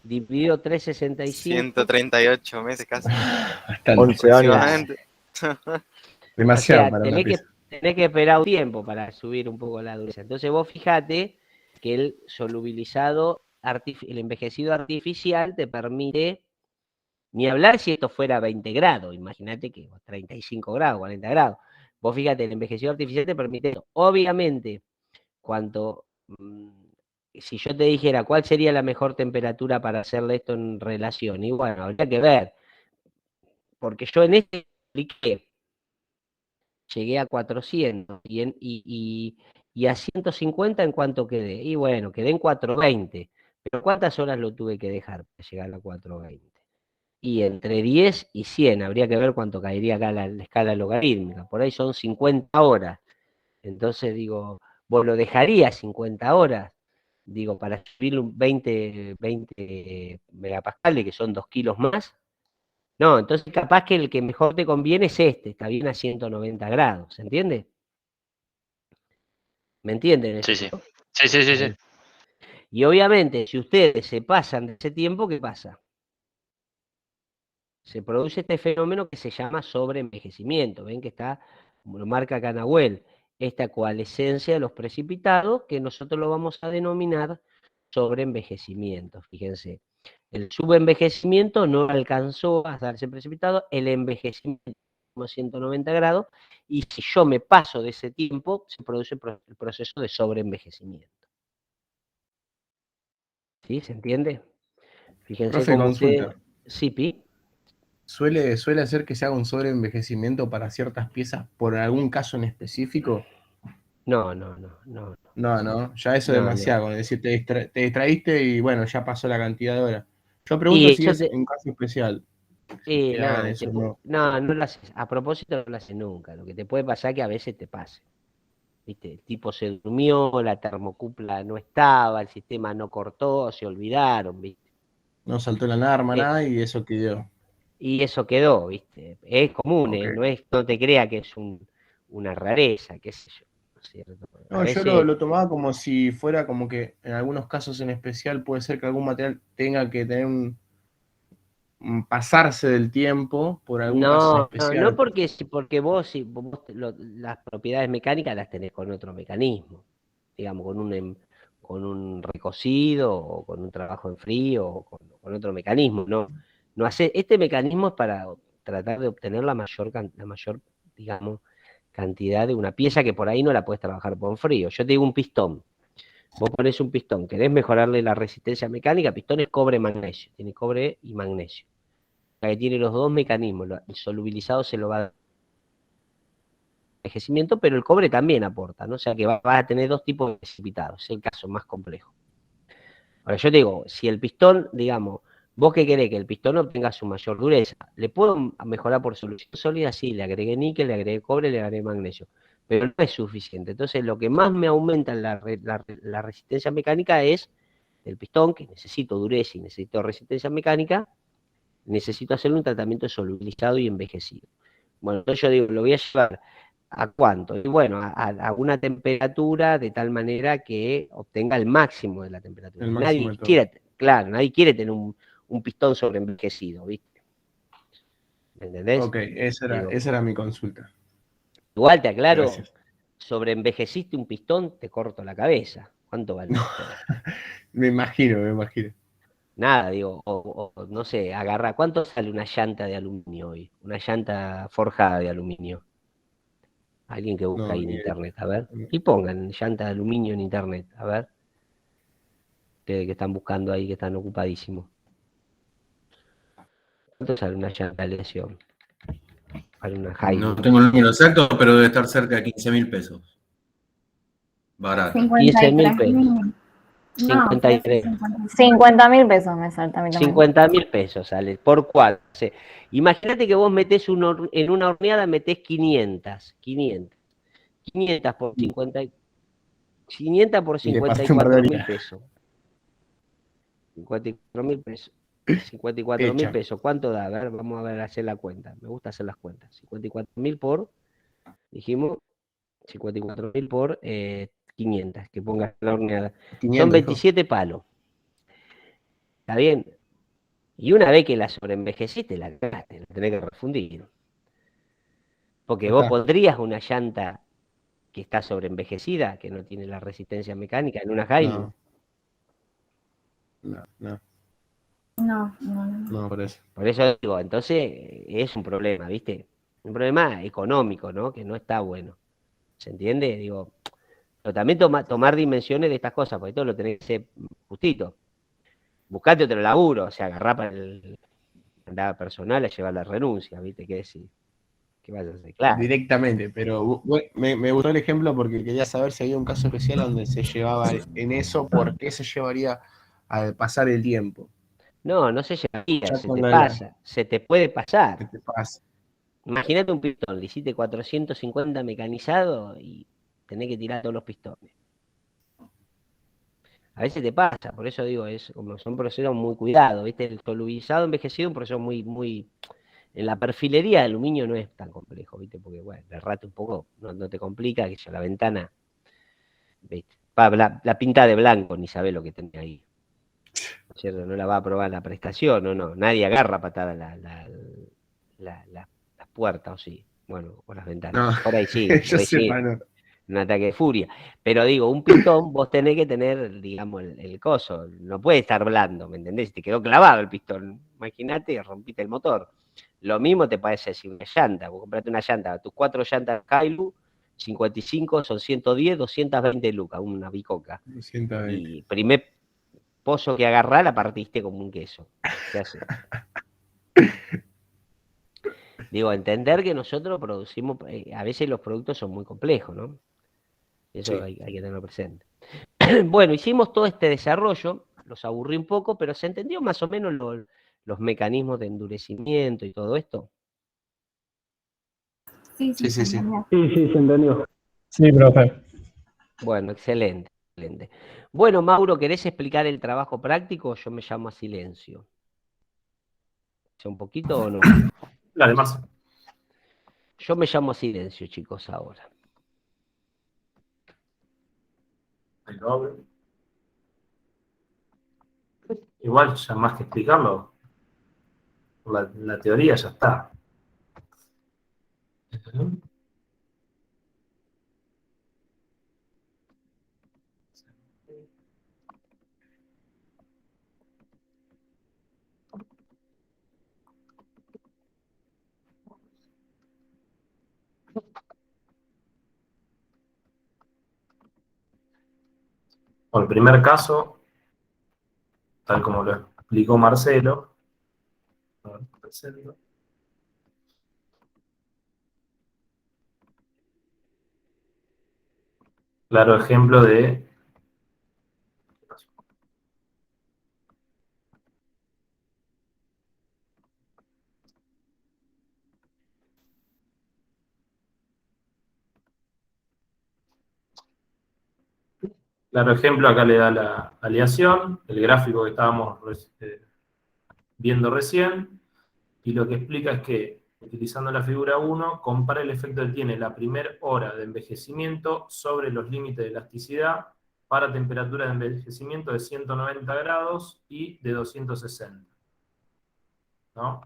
Speaker 1: Dividido 365.
Speaker 6: 138 meses casi,
Speaker 5: Bastante.
Speaker 7: 11 años.
Speaker 6: aproximadamente.
Speaker 1: O
Speaker 5: Demasiado
Speaker 1: sea,
Speaker 5: para una pieza.
Speaker 1: tenés que esperar un tiempo para subir un poco la dureza. Entonces vos fijate que el solubilizado, el envejecido artificial te permite, ni hablar si esto fuera 20 grados, imagínate que 35 grados, 40 grados. Vos fíjate, el envejecido artificial te permite eso. Obviamente, cuanto, si yo te dijera cuál sería la mejor temperatura para hacerle esto en relación, y bueno, habría que ver, porque yo en este expliqué, llegué a 400 y a 150 en cuánto quedé. Y bueno, quedé en 420. Pero ¿cuántas horas lo tuve que dejar para llegar a 420? Y entre 10 y 100, habría que ver cuánto caería acá la escala logarítmica. Por ahí son 50 horas. Entonces digo, vos lo dejarías 50 horas, digo, para subir un 20 megapascales, que son 2 kilos más. No, entonces capaz que el que mejor te conviene es está bien a 190 grados, ¿se entiende? ¿Me entienden
Speaker 3: Sí,
Speaker 1: eso,
Speaker 3: sí.
Speaker 1: no?
Speaker 3: Sí, sí, sí, sí.
Speaker 1: Y obviamente, si ustedes se pasan de ese tiempo, ¿qué pasa? Se produce este fenómeno que se llama sobreenvejecimiento. Ven que está, como lo marca acá Nahuel, esta coalescencia de los precipitados, que nosotros lo vamos a denominar sobreenvejecimiento. Fíjense, el subenvejecimiento no alcanzó a darse precipitado, el envejecimiento como 190 grados, y si yo me paso de ese tiempo, se produce el proceso de sobreenvejecimiento. ¿Sí? ¿Se entiende? Fíjense
Speaker 9: Profe,
Speaker 1: cómo ustedes...
Speaker 9: consulta.
Speaker 1: Sí, Pi.
Speaker 9: ¿Suele hacer que se haga un sobreenvejecimiento para ciertas piezas por algún caso en específico?
Speaker 1: No.
Speaker 9: No, ya eso es
Speaker 1: No, no.
Speaker 9: demasiado. Es decir, te distraíste y bueno, ya pasó la cantidad de horas. Yo pregunto
Speaker 1: Y
Speaker 9: si
Speaker 1: yo
Speaker 9: es
Speaker 1: te...
Speaker 9: un caso especial que hagan eso, ¿no?
Speaker 1: no lo haces. A propósito, no lo haces nunca. Lo que te puede pasar es que a veces te pase. ¿Viste? El tipo se durmió, la termocupla no estaba, el sistema no cortó, se olvidaron, ¿viste?
Speaker 9: No saltó la alarma,
Speaker 1: Eh,
Speaker 9: nada, y eso quedó.
Speaker 1: y eso quedó, ¿viste? Es común,
Speaker 9: Ok.
Speaker 1: no te crea que es una rareza, qué sé yo. cierto?
Speaker 9: No, yo lo tomaba como si fuera como que en algunos casos en especial puede ser que algún material tenga que tener un pasarse del tiempo por algún caso en especial.
Speaker 1: No porque vos, las propiedades mecánicas las tenés con otro mecanismo, digamos, con un recocido o con un trabajo en frío o con otro mecanismo. No este mecanismo es para tratar de obtener la mayor, digamos, cantidad de una pieza que por ahí no la puedes trabajar por frío. Yo te digo un pistón. Vos ponés un pistón, querés mejorarle la resistencia mecánica, pistón es cobre-magnesio, tiene cobre y magnesio. Que tiene los dos mecanismos, el solubilizado se lo va a dar envejecimiento, pero el cobre también aporta, ¿no? O sea que vas a tener dos tipos de precipitados, es el caso más complejo. Ahora yo te digo, si el pistón, digamos, vos que querés que el pistón obtenga su mayor dureza, ¿le puedo mejorar por solución sólida? Sí, le agregué níquel, le agregué cobre, le agregué magnesio, pero no es suficiente. Entonces lo que más me aumenta la resistencia mecánica es el pistón, que necesito dureza y necesito resistencia mecánica, necesito hacerle un tratamiento solubilizado y envejecido. Bueno, entonces yo digo, lo voy a llevar ¿a cuánto? Y bueno, a una temperatura de tal manera que obtenga el máximo de la temperatura. Nadie quiere tener un pistón sobreenvejecido, ¿viste? ¿Me entendés?
Speaker 9: Ok, esa era mi consulta.
Speaker 1: Igual te aclaro,
Speaker 9: Gracias.
Speaker 1: sobreenvejeciste un pistón, te corto la cabeza. ¿Cuánto vale?
Speaker 9: Me imagino.
Speaker 1: Nada, digo, no sé, agarra. ¿Cuánto sale una llanta de aluminio hoy? Una llanta forjada de aluminio. Alguien que busca ahí en internet, a ver. Y pongan llanta de aluminio en internet, a ver. Ustedes que están buscando ahí, que están ocupadísimos. ¿Cuánto sale una llanta de aleación? Para una Hilux.
Speaker 10: No tengo el número exacto, pero debe estar cerca de 15.000 pesos. Barato.
Speaker 1: 15.000 pesos.
Speaker 11: 50.000 pesos me salta a mí también.
Speaker 1: 50.000 pesos sale. ¿Por cuál? Sí. Imagínate que vos metés en una horneada, metés 500 por 50. 500 por 54.000 pesos. 54.000 pesos. 54.000 pesos. ¿Cuánto da? A ver, vamos a ver, hacer la cuenta. Me gusta hacer las cuentas. 54.000 por, dijimos, 54.000 por 500, que pongas la horneada. 500, son 27 palos. ¿Está bien? Y una vez que la sobreenvejeciste, la cagaste, la tenés que refundir. Porque vos pondrías una llanta que está sobreenvejecida, que no tiene la resistencia mecánica, en una Hilux.
Speaker 9: No, por eso.
Speaker 1: Por eso digo, entonces es un problema, ¿viste? Un problema económico, ¿no? Que no está bueno. ¿Se entiende? Digo, pero también tomar dimensiones de estas cosas, porque todo lo tenés que hacer justito. Buscate otro laburo, o sea, agarrá para el andada personal a llevar la renuncia, ¿viste? ¿Qué decir? ¿Qué vas a hacer? Claro.
Speaker 9: Directamente, pero me gustó el ejemplo porque quería saber si había un caso especial donde se llevaba en eso, ¿por qué se llevaría al pasar el tiempo?
Speaker 1: No se llevaría, se te pasa, se te puede pasar.
Speaker 9: Se te pasa.
Speaker 1: Imagínate un pistón, le hiciste 450 mecanizado y tenés que tirar todos los pistones. A veces te pasa, por eso digo, son procesos muy cuidados, ¿viste? El solubilizado envejecido es un proceso muy... En la perfilería de aluminio no es tan complejo, ¿viste? Porque, bueno, de rato un poco no te complica, que la ventana, ¿viste? La pinta de blanco, ni sabés lo que tenés ahí. ¿Cierto? No la va a aprobar la prestación, no. Nadie agarra patada las puertas, o sí. Bueno, o las ventanas. No, por ahí sí. Un ataque de furia. Pero digo, un pistón vos tenés que tener, digamos, el coso. No puede estar blando, ¿me entendés? Te quedó clavado el pistón. Imagínate, rompiste el motor. Lo mismo te parece decir una llanta. Vos compraste una llanta, tus 4 llantas Hilux, 55 son 110, 220 lucas, una bicoca. 220. Y primer pozo que agarrá la partiste como un queso. ¿Qué hace? Digo, entender que nosotros producimos, a veces los productos son muy complejos, ¿no? Eso sí. hay que tenerlo presente. Bueno, hicimos todo este desarrollo, los aburrí un poco, pero se entendió más o menos los mecanismos de endurecimiento y todo esto.
Speaker 11: Sí.
Speaker 7: Sí, se entendió. Sí, profe.
Speaker 1: Bueno, excelente. Bueno, Mauro, ¿querés explicar el trabajo práctico? Yo me llamo a silencio. ¿Ya un poquito o no?
Speaker 12: Además.
Speaker 1: Yo me llamo a silencio, chicos, ahora.
Speaker 12: que lo abro. Igual, ya más que explicarlo, la teoría ya está. Por el primer caso, tal como lo explicó Marcelo, a ver, presento. Claro ejemplo de... Claro ejemplo, acá le da la aleación, el gráfico que estábamos viendo recién, y lo que explica es que, utilizando la figura 1, compara el efecto que tiene la primera hora de envejecimiento sobre los límites de elasticidad para temperatura de envejecimiento de 190 grados y de 260. ¿No?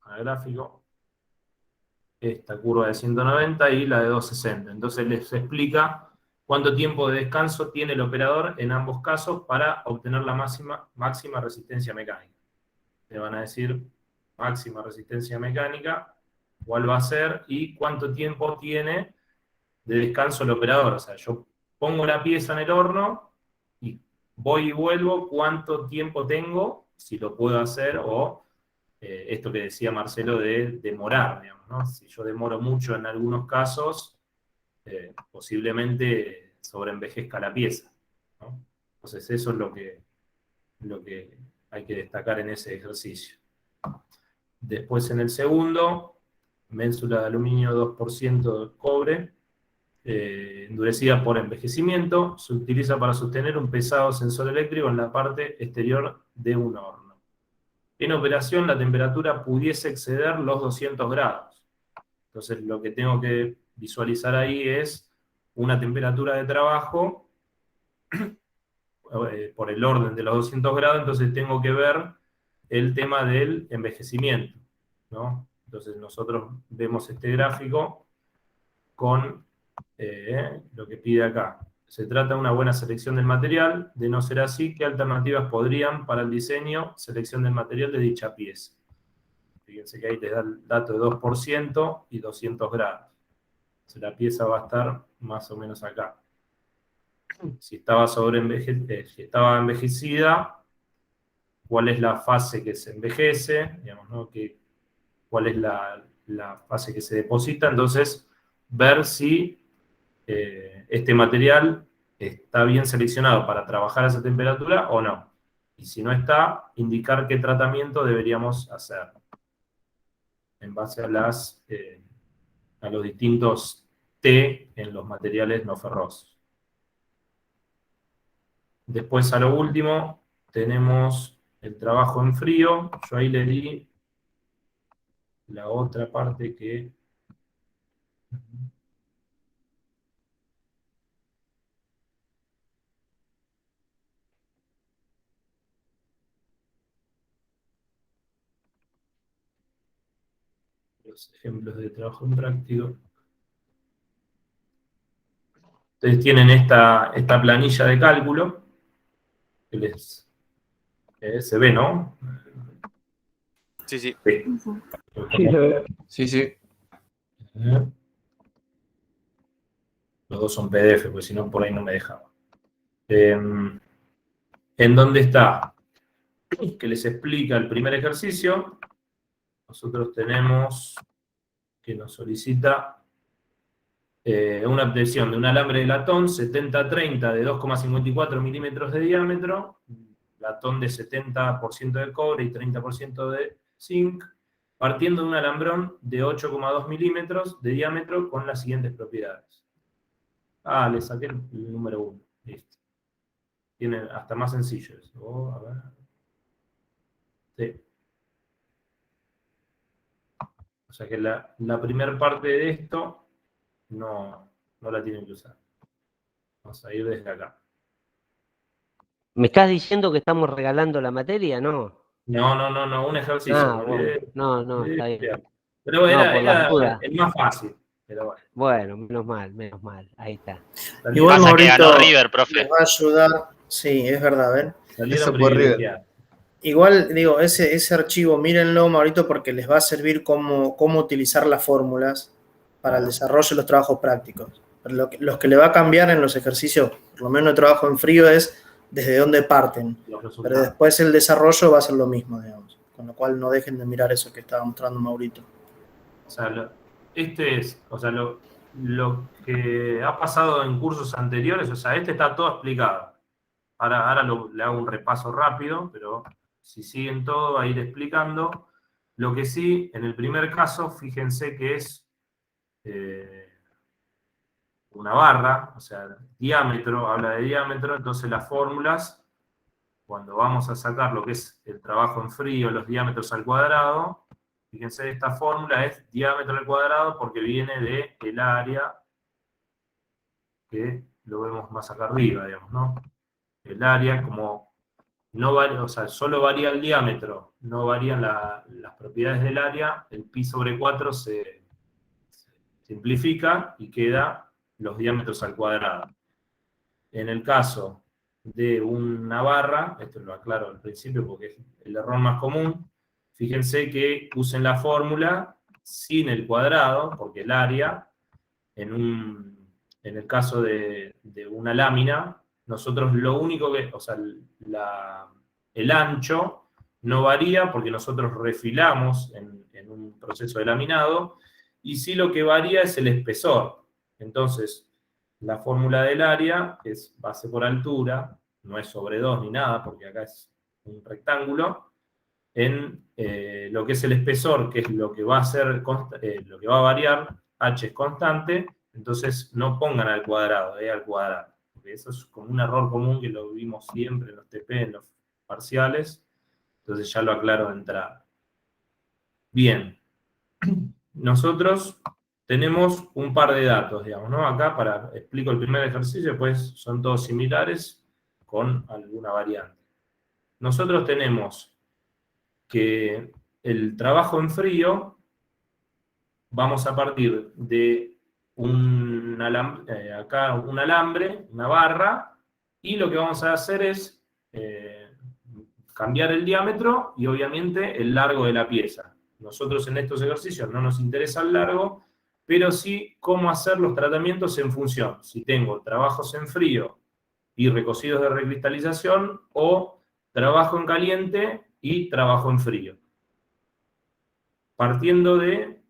Speaker 12: Al gráfico, esta curva de 190 y la de 260. Entonces les explica cuánto tiempo de descanso tiene el operador en ambos casos para obtener la máxima resistencia mecánica. Le van a decir máxima resistencia mecánica, cuál va a ser y cuánto tiempo tiene de descanso el operador. O sea, yo pongo la pieza en el horno y voy y vuelvo, cuánto tiempo tengo, si lo puedo hacer, o esto que decía Marcelo de demorar, digamos, ¿no? Si yo demoro mucho en algunos casos, posiblemente sobreenvejezca la pieza, ¿no? Entonces eso es lo que hay que destacar en ese ejercicio. Después en el segundo, ménsula de aluminio 2% de cobre, endurecida por envejecimiento, se utiliza para sostener un pesado sensor eléctrico en la parte exterior de un horno. En operación la temperatura pudiese exceder los 200 grados. Entonces lo que tengo que visualizar ahí es una temperatura de trabajo por el orden de los 200 grados, entonces tengo que ver el tema del envejecimiento, ¿no? Entonces nosotros vemos este gráfico con lo que pide acá. Se trata de una buena selección del material, de no ser así, ¿qué alternativas podrían para el diseño, selección del material de dicha pieza? Fíjense que ahí les da el dato de 2% y 200 grados. Entonces la pieza va a estar más o menos acá. Si estaba si estaba envejecida, ¿cuál es la fase que se envejece? Digamos, ¿no? ¿Cuál es la fase que se deposita? Entonces, ver si este material está bien seleccionado para trabajar a esa temperatura o no. Y si no está, indicar qué tratamiento deberíamos hacer en base a los distintos T en los materiales no ferrosos. Después, a lo último, tenemos el trabajo en frío. Yo ahí le di la otra parte que... los ejemplos de trabajo en práctico. Ustedes tienen esta planilla de cálculo, que se ve, ¿no?
Speaker 6: Sí, sí.
Speaker 7: Sí, se ve.
Speaker 9: Sí, sí.
Speaker 12: Los dos son PDF, porque si no, por ahí no me dejaba. ¿En dónde está? Que les explica el primer ejercicio. Nosotros tenemos que nos solicita una obtención de un alambre de latón 70-30 de 2,54 milímetros de diámetro, latón de 70% de cobre y 30% de zinc, partiendo de un alambrón de 8,2 milímetros de diámetro con las siguientes propiedades. Ah, le saqué el número 1. Listo. Tiene hasta más sencillo eso. A ver. Sí. O sea que la primera parte de esto no la tienen que usar. Vamos a ir desde acá.
Speaker 1: ¿Me estás diciendo que estamos regalando la materia? No.
Speaker 12: No, un ejercicio.
Speaker 1: No, está bien.
Speaker 12: Pero era
Speaker 1: duda.
Speaker 12: el más fácil. Pero
Speaker 1: bueno, menos mal, ahí está.
Speaker 4: Igual
Speaker 3: Pasa que
Speaker 4: Maurito
Speaker 3: ganó River, profe.
Speaker 4: les va a ayudar, sí, es verdad, ¿ven?
Speaker 12: Eso por River.
Speaker 4: Igual, digo, ese archivo, mírenlo, Maurito, porque les va a servir cómo utilizar las fórmulas para el desarrollo de los trabajos prácticos. Pero los que le va a cambiar en los ejercicios, por lo menos el trabajo en frío, es desde dónde parten. Pero después el desarrollo va a ser lo mismo, digamos. Con lo cual no dejen de mirar eso que estaba mostrando Maurito.
Speaker 12: O sea, lo que ha pasado en cursos anteriores, o sea, está todo explicado. Ahora le hago un repaso rápido, pero si siguen todo, va a ir explicando. Lo que sí, en el primer caso, fíjense que es una barra, o sea, diámetro, habla de diámetro, entonces las fórmulas, cuando vamos a sacar lo que es el trabajo en frío, los diámetros al cuadrado, fíjense, esta fórmula es diámetro al cuadrado porque viene del área, que lo vemos más acá arriba, digamos, ¿no? El área, como no varía, o sea, solo varía el diámetro, no varían las propiedades del área, el pi sobre 4 se simplifica y queda los diámetros al cuadrado. En el caso de una barra, esto lo aclaro al principio porque es el error más común, fíjense que usen la fórmula sin el cuadrado, porque el área, en el caso de una lámina, nosotros lo único que, o sea, el ancho no varía porque nosotros refilamos en un proceso de laminado, y sí lo que varía es el espesor. Entonces, la fórmula del área es base por altura, no es sobre 2 ni nada, porque acá es un rectángulo, en lo que es el espesor, que es lo que va a ser, lo que va a variar, h es constante, entonces no pongan al cuadrado, al cuadrado, porque eso es como un error común que lo vimos siempre en los TP, en los parciales, entonces ya lo aclaro de entrada. Bien, nosotros tenemos un par de datos, digamos, ¿no? Acá explico el primer ejercicio, después son todos similares con alguna variante. Nosotros tenemos que el trabajo en frío, vamos a partir de un alambre, una barra, y lo que vamos a hacer es cambiar el diámetro y obviamente el largo de la pieza. Nosotros en estos ejercicios no nos interesa el largo, pero sí cómo hacer los tratamientos en función. Si tengo trabajos en frío y recocidos de recristalización, o trabajo en caliente y trabajo en frío. Partiendo de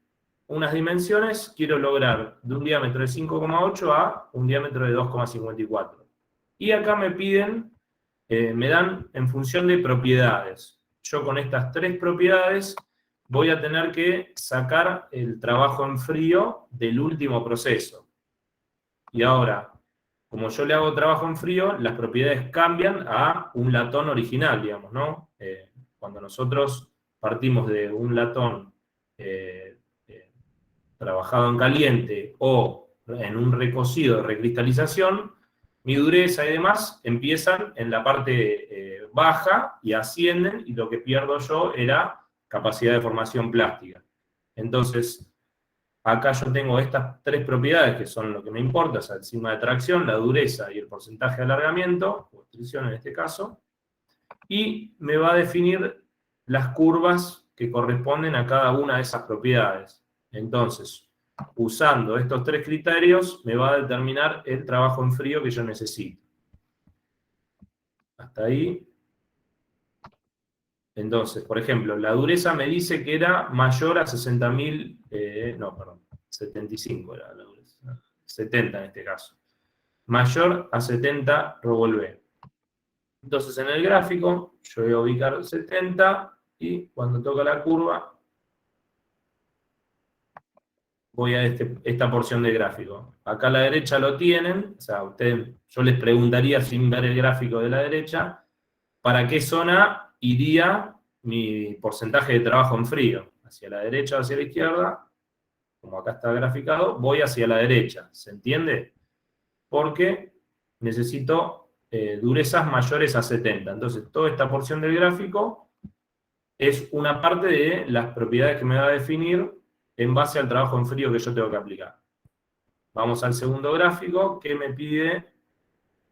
Speaker 12: unas dimensiones, quiero lograr de un diámetro de 5,8 a un diámetro de 2,54. Y acá me piden, me dan en función de propiedades. Yo con estas 3 propiedades voy a tener que sacar el trabajo en frío del último proceso. Y ahora, como yo le hago trabajo en frío, las propiedades cambian a un latón original, digamos, ¿no? Cuando nosotros partimos de un latón trabajado en caliente o en un recocido de recristalización, mi dureza y demás empiezan en la parte baja y ascienden, y lo que pierdo yo era capacidad de formación plástica. Entonces, acá yo tengo estas 3 propiedades que son lo que me importa, o sea, el sigma de tracción, la dureza y el porcentaje de alargamiento, o extrusión en este caso, y me va a definir las curvas que corresponden a cada una de esas propiedades. Entonces, usando estos 3 criterios, me va a determinar el trabajo en frío que yo necesito. Hasta ahí. Entonces, por ejemplo, la dureza me dice que era mayor a 60.000, no, perdón, 75 era la dureza, 70 en este caso. Mayor a 70 revolvé. Entonces, en el gráfico, yo voy a ubicar 70, y cuando toca la curva, voy a esta porción de gráfico. Acá a la derecha lo tienen, o sea, yo les preguntaría, sin ver el gráfico de la derecha, ¿para qué zona iría mi porcentaje de trabajo en frío? ¿Hacia la derecha o hacia la izquierda? Como acá está graficado, voy hacia la derecha. ¿Se entiende? Porque necesito durezas mayores a 70. Entonces, toda esta porción del gráfico es una parte de las propiedades que me va a definir en base al trabajo en frío que yo tengo que aplicar. Vamos al segundo gráfico, que me pide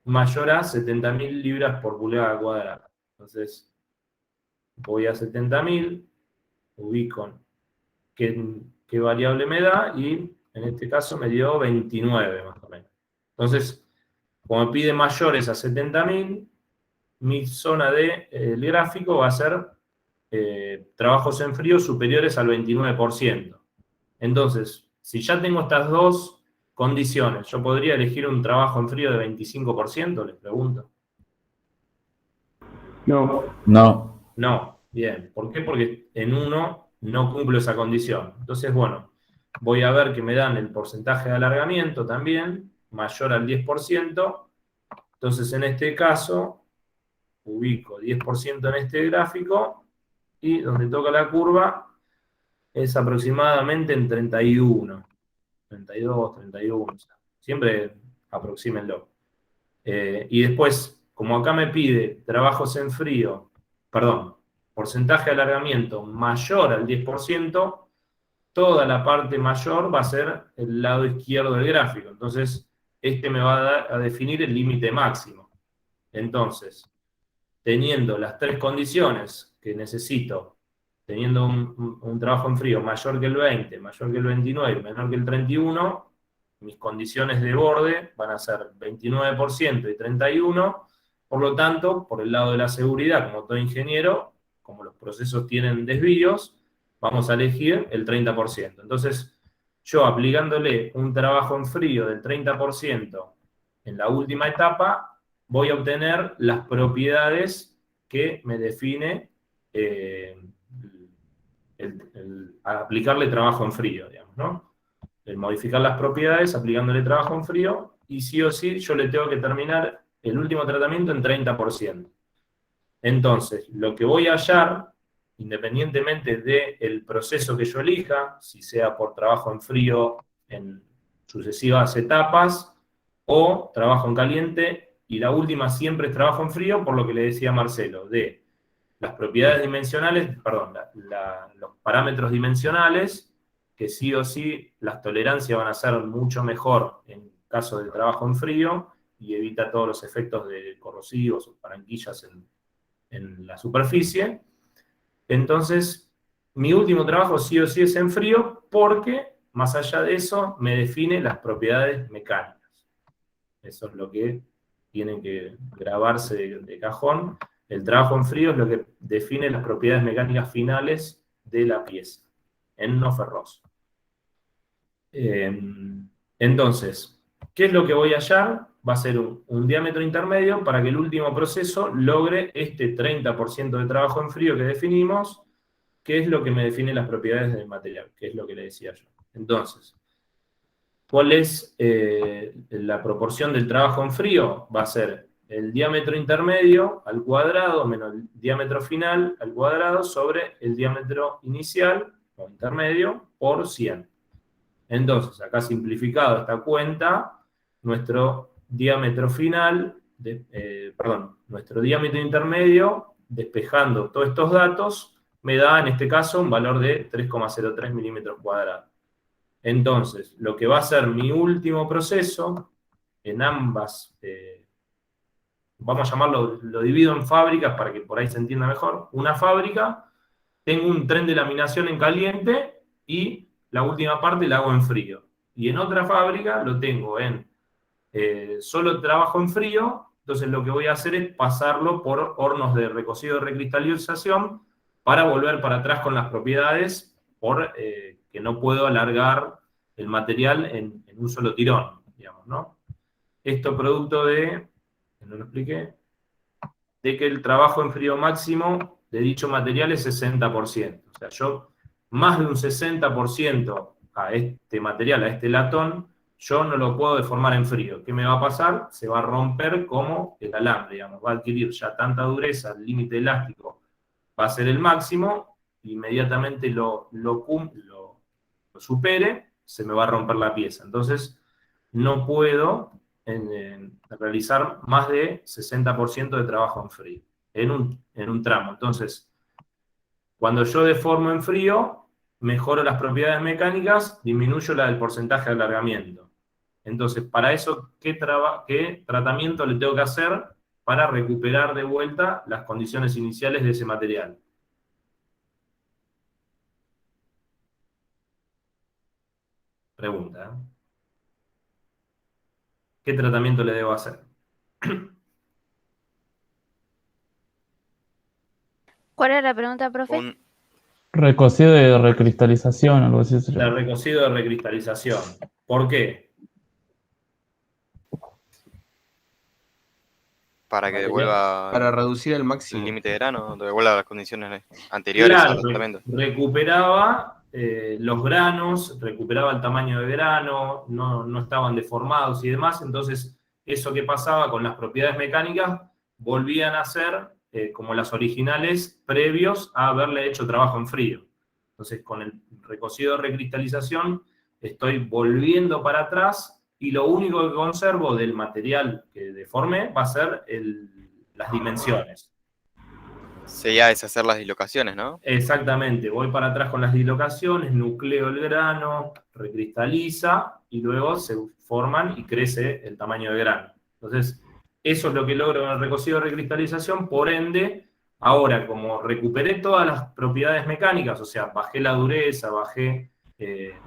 Speaker 12: mayor a 70.000 libras por pulgada cuadrada. Entonces, voy a 70.000, ubico qué variable me da, y en este caso me dio 29 más o menos. Entonces, como me pide mayores a 70.000, mi zona del gráfico va a ser trabajos en frío superiores al 29%. Entonces, si ya tengo estas dos condiciones, ¿yo podría elegir un trabajo en frío de 25%? Les pregunto.
Speaker 7: No.
Speaker 5: No.
Speaker 12: No. Bien. ¿Por qué? Porque en uno no cumplo esa condición. Entonces, bueno, voy a ver que me dan el porcentaje de alargamiento también, mayor al 10%. Entonces, en este caso, ubico 10% en este gráfico, y donde toca la curva es aproximadamente en 31. 32, 31, siempre aproxímenlo. Y después, como acá me pide trabajos en frío, perdón, porcentaje de alargamiento mayor al 10%, toda la parte mayor va a ser el lado izquierdo del gráfico. Entonces, este me va a definir el límite máximo. Entonces, teniendo las tres condiciones que necesito, teniendo un trabajo en frío mayor que el 20, mayor que el 29, menor que el 31, mis condiciones de borde van a ser 29% y 31%, por lo tanto, por el lado de la seguridad, como todo ingeniero, como los procesos tienen desvíos, vamos a elegir el 30%. Entonces, yo aplicándole un trabajo en frío del 30% en la última etapa, voy a obtener las propiedades que me define aplicarle trabajo en frío, digamos, ¿no? El modificar las propiedades aplicándole trabajo en frío, y sí o sí yo le tengo que terminar el último tratamiento en 30%. Entonces, lo que voy a hallar, independientemente del proceso que yo elija, si sea por trabajo en frío en sucesivas etapas, o trabajo en caliente, y la última siempre es trabajo en frío, por lo que le decía Marcelo, de las propiedades dimensionales, perdón, los parámetros dimensionales, que sí o sí las tolerancias van a ser mucho mejor en caso de trabajo en frío, y evita todos los efectos de corrosivos o paranquillas en la superficie. Entonces, mi último trabajo sí o sí es en frío, porque más allá de eso me define las propiedades mecánicas. Eso es lo que tienen que grabarse de cajón. El trabajo en frío es lo que define las propiedades mecánicas finales de la pieza, en no ferroso. Entonces, ¿qué es lo que voy a hallar? Va a ser un diámetro intermedio para que el último proceso logre este 30% de trabajo en frío que definimos, que es lo que me define las propiedades del material, que es lo que le decía yo. Entonces, ¿cuál es la proporción del trabajo en frío? Va a ser el diámetro intermedio al cuadrado menos el diámetro final al cuadrado sobre el diámetro inicial o intermedio por 100. Entonces, acá simplificado esta cuenta, nuestro diámetro final, nuestro diámetro intermedio, despejando todos estos datos, me da en este caso un valor de 3,03 milímetros cuadrados. Entonces, lo que va a ser mi último proceso, en ambas, vamos a llamarlo, lo divido en fábricas para que por ahí se entienda mejor. Una fábrica, tengo un tren de laminación en caliente y la última parte la hago en frío. Y en otra fábrica lo tengo en solo trabajo en frío, entonces lo que voy a hacer es pasarlo por hornos de recocido de recristalización para volver para atrás con las propiedades, que no puedo alargar el material en un solo tirón, digamos, ¿no? Esto producto de, no lo expliqué, de que el trabajo en frío máximo de dicho material es 60%. O sea, yo más de un 60% a este material, a este latón, yo no lo puedo deformar en frío. ¿Qué me va a pasar? Se va a romper como el alambre, digamos, va a adquirir ya tanta dureza, el límite elástico va a ser el máximo, inmediatamente lo supere, se me va a romper la pieza. Entonces, no puedo en realizar más de 60% de trabajo en frío, en un tramo. Entonces, cuando yo deformo en frío, mejoro las propiedades mecánicas, disminuyo la del porcentaje de alargamiento. Entonces, para eso, ¿qué tratamiento le tengo que hacer para recuperar de vuelta las condiciones iniciales de ese material? Pregunta, ¿eh? ¿Qué tratamiento le debo hacer?
Speaker 13: ¿Cuál era la pregunta, profe?
Speaker 5: Recocido de recristalización, algo así se llama.
Speaker 12: El recocido de recristalización. ¿Por qué?
Speaker 6: Para que devuelva...
Speaker 9: Para reducir al máximo.
Speaker 6: El límite de grano, devuelva las condiciones anteriores al tratamiento.
Speaker 12: Recuperaba los granos, recuperaba el tamaño de grano, no estaban deformados y demás. Entonces, eso que pasaba con las propiedades mecánicas, volvían a ser como las originales previos a haberle hecho trabajo en frío. Entonces, con el recocido de recristalización, estoy volviendo para atrás y lo único que conservo del material que deformé va a ser las dimensiones.
Speaker 6: Sería deshacer las dislocaciones, ¿no?
Speaker 12: Exactamente, voy para atrás con las dislocaciones, nucleo el grano, recristaliza y luego se forman y crece el tamaño de grano. Entonces, eso es lo que logro en el recocido de recristalización, por ende, ahora como recuperé todas las propiedades mecánicas, o sea, bajé la dureza, bajé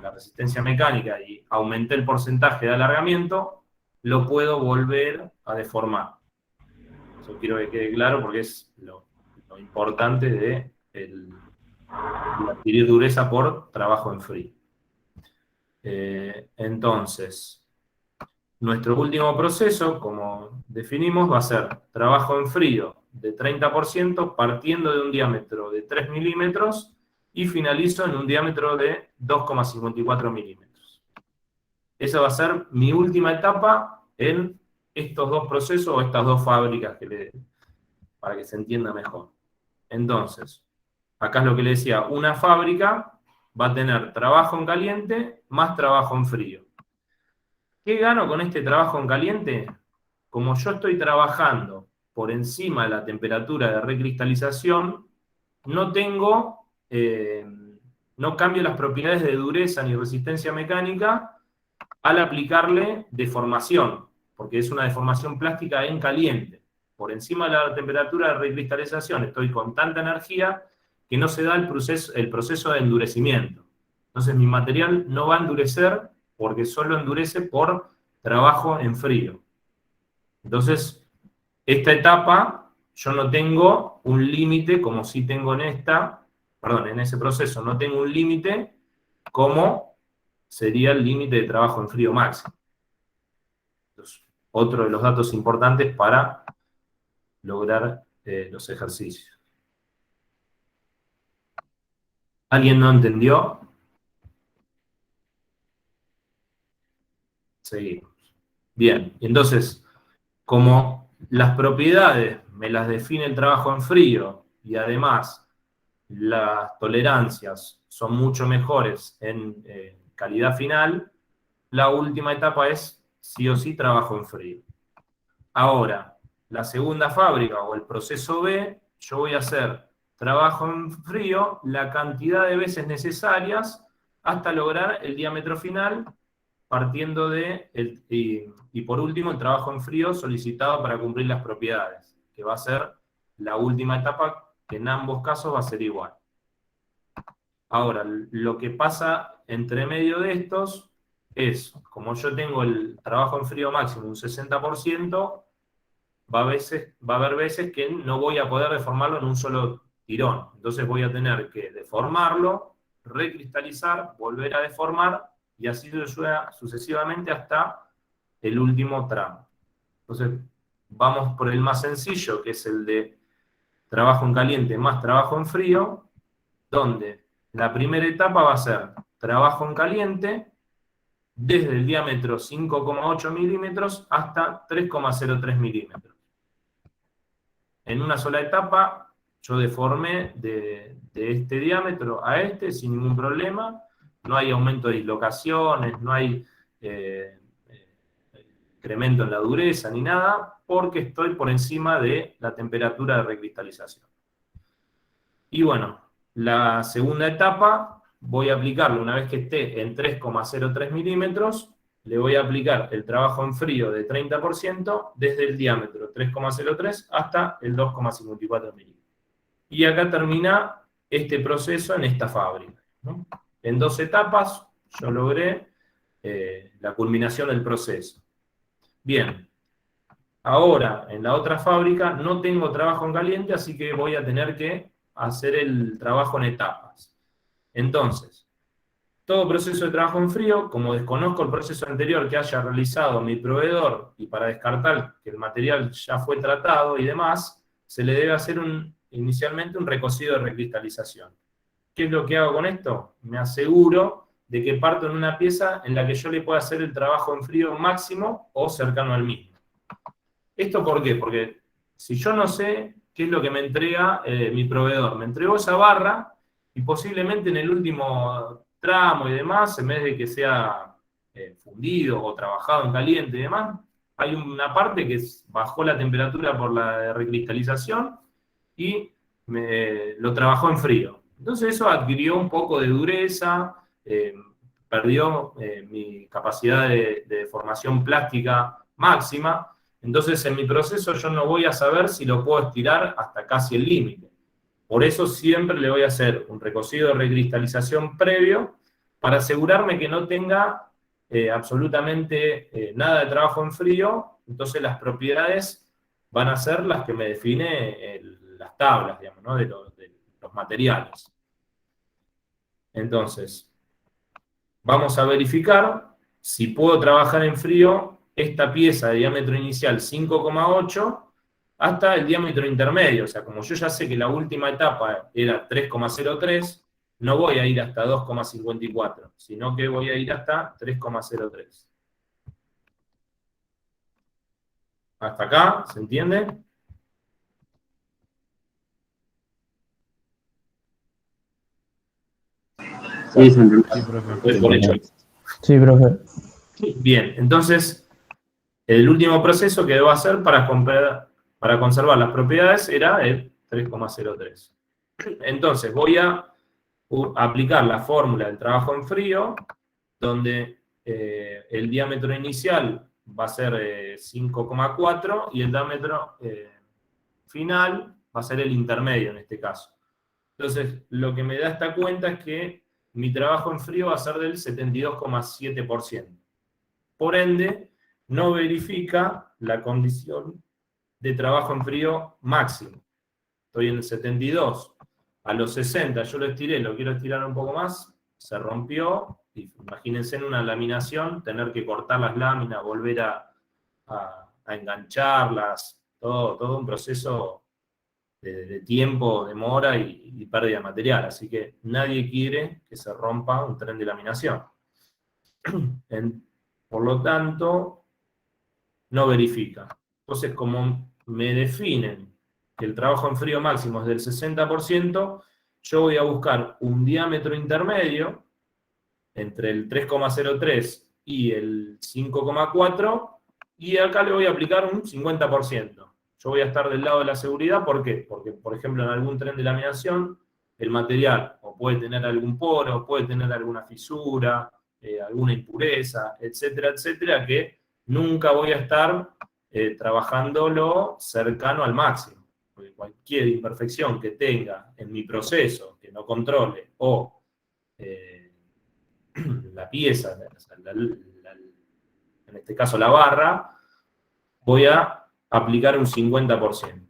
Speaker 12: la resistencia mecánica y aumenté el porcentaje de alargamiento, lo puedo volver a deformar. Eso quiero que quede claro porque es lo importante de adquirir dureza por trabajo en frío. Entonces, nuestro último proceso, como definimos, va a ser trabajo en frío de 30% partiendo de un diámetro de 3 milímetros y finalizo en un diámetro de 2,54 milímetros. Esa va a ser mi última etapa en estos dos procesos o estas dos fábricas para que se entienda mejor. Entonces, acá es lo que le decía, una fábrica va a tener trabajo en caliente más trabajo en frío. ¿Qué gano con este trabajo en caliente? Como yo estoy trabajando por encima de la temperatura de recristalización, no cambio las propiedades de dureza ni resistencia mecánica al aplicarle deformación, porque es una deformación plástica en caliente. Por encima de la temperatura de recristalización estoy con tanta energía que no se da el proceso de endurecimiento. Entonces mi material no va a endurecer porque solo endurece por trabajo en frío. Entonces, esta etapa yo no tengo un límite como sí tengo en ese proceso no tengo un límite como sería el límite de trabajo en frío máximo. Entonces, otro de los datos importantes para lograr los ejercicios. ¿Alguien no entendió? Seguimos. Bien, entonces, como las propiedades me las define el trabajo en frío y además las tolerancias son mucho mejores en calidad final, la última etapa es sí o sí trabajo en frío. Ahora, la segunda fábrica o el proceso B, yo voy a hacer trabajo en frío la cantidad de veces necesarias hasta lograr el diámetro final, partiendo y por último el trabajo en frío solicitado para cumplir las propiedades, que va a ser la última etapa, que en ambos casos va a ser igual. Ahora, lo que pasa entre medio de estos es, como yo tengo el trabajo en frío máximo un 60%, va a haber veces que no voy a poder deformarlo en un solo tirón. Entonces voy a tener que deformarlo, recristalizar, volver a deformar, y así sucesivamente hasta el último tramo. Entonces, vamos por el más sencillo, que es el de trabajo en caliente más trabajo en frío, donde la primera etapa va a ser trabajo en caliente desde el diámetro 5,8 milímetros hasta 3,03 milímetros. En una sola etapa, yo deformé de este diámetro a este sin ningún problema. No hay aumento de dislocaciones, no hay incremento en la dureza ni nada, porque estoy por encima de la temperatura de recristalización. Y bueno, la segunda etapa voy a aplicarlo una vez que esté en 3,03 milímetros, le voy a aplicar el trabajo en frío de 30% desde el diámetro 3,03 hasta el 2,54 milímetros. Y acá termina este proceso en esta fábrica, ¿no? En 2 etapas yo logré la culminación del proceso. Bien, ahora en la otra fábrica no tengo trabajo en caliente, así que voy a tener que hacer el trabajo en etapas. Entonces, todo proceso de trabajo en frío, como desconozco el proceso anterior que haya realizado mi proveedor y para descartar que el material ya fue tratado y demás, se le debe hacer inicialmente un recocido de recristalización. ¿Qué es lo que hago con esto? Me aseguro de que parto en una pieza en la que yo le pueda hacer el trabajo en frío máximo o cercano al mismo. ¿Esto por qué? Porque si yo no sé qué es lo que me entrega mi proveedor, me entregó esa barra y posiblemente en el último tramo y demás, en vez de que sea fundido o trabajado en caliente y demás, hay una parte que bajó la temperatura por la recristalización y lo trabajó en frío. Entonces eso adquirió un poco de dureza, perdió mi capacidad de formación plástica máxima. Entonces en mi proceso yo no voy a saber si lo puedo estirar hasta casi el límite. Por eso siempre le voy a hacer un recocido de recristalización previo para asegurarme que no tenga absolutamente nada de trabajo en frío. Entonces las propiedades van a ser las que me define las tablas, digamos, ¿no? de los materiales. Entonces, vamos a verificar si puedo trabajar en frío esta pieza de diámetro inicial 5,8 hasta el diámetro intermedio. O sea, como yo ya sé que la última etapa era 3,03, no voy a ir hasta 2,54, sino que voy a ir hasta 3,03. ¿Hasta acá? ¿Se entiende?
Speaker 8: Sí, se entiende.
Speaker 12: Sí, profe. Por hecho.
Speaker 7: Sí, profe.
Speaker 12: Bien, entonces, el último proceso que debo hacer para conservar las propiedades era el 3,03. Entonces, voy a aplicar la fórmula del trabajo en frío, donde el diámetro inicial va a ser 5,4 y el diámetro final va a ser el intermedio en este caso. Entonces, lo que me da esta cuenta es que mi trabajo en frío va a ser del 72,7%. Por ende, no verifica la condición de trabajo en frío máximo. Estoy en el 72. A los 60 yo lo estiré, lo quiero estirar un poco más, se rompió. Y imagínense en una laminación, tener que cortar las láminas, volver a engancharlas, todo un proceso de tiempo, demora y pérdida de material. Así que nadie quiere que se rompa un tren de laminación. Por lo tanto, no verifica. Entonces, como me definen que el trabajo en frío máximo es del 60%, yo voy a buscar un diámetro intermedio entre el 3,03 y el 5,4, y acá le voy a aplicar un 50%. Yo voy a estar del lado de la seguridad, ¿por qué? Porque, por ejemplo, en algún tren de laminación, el material o puede tener algún poro, puede tener alguna fisura, alguna impureza, etcétera, etcétera, que nunca voy a estar trabajándolo cercano al máximo. Porque cualquier imperfección que tenga en mi proceso, que no controle, o la pieza, en este caso la barra, voy a aplicar un 50%.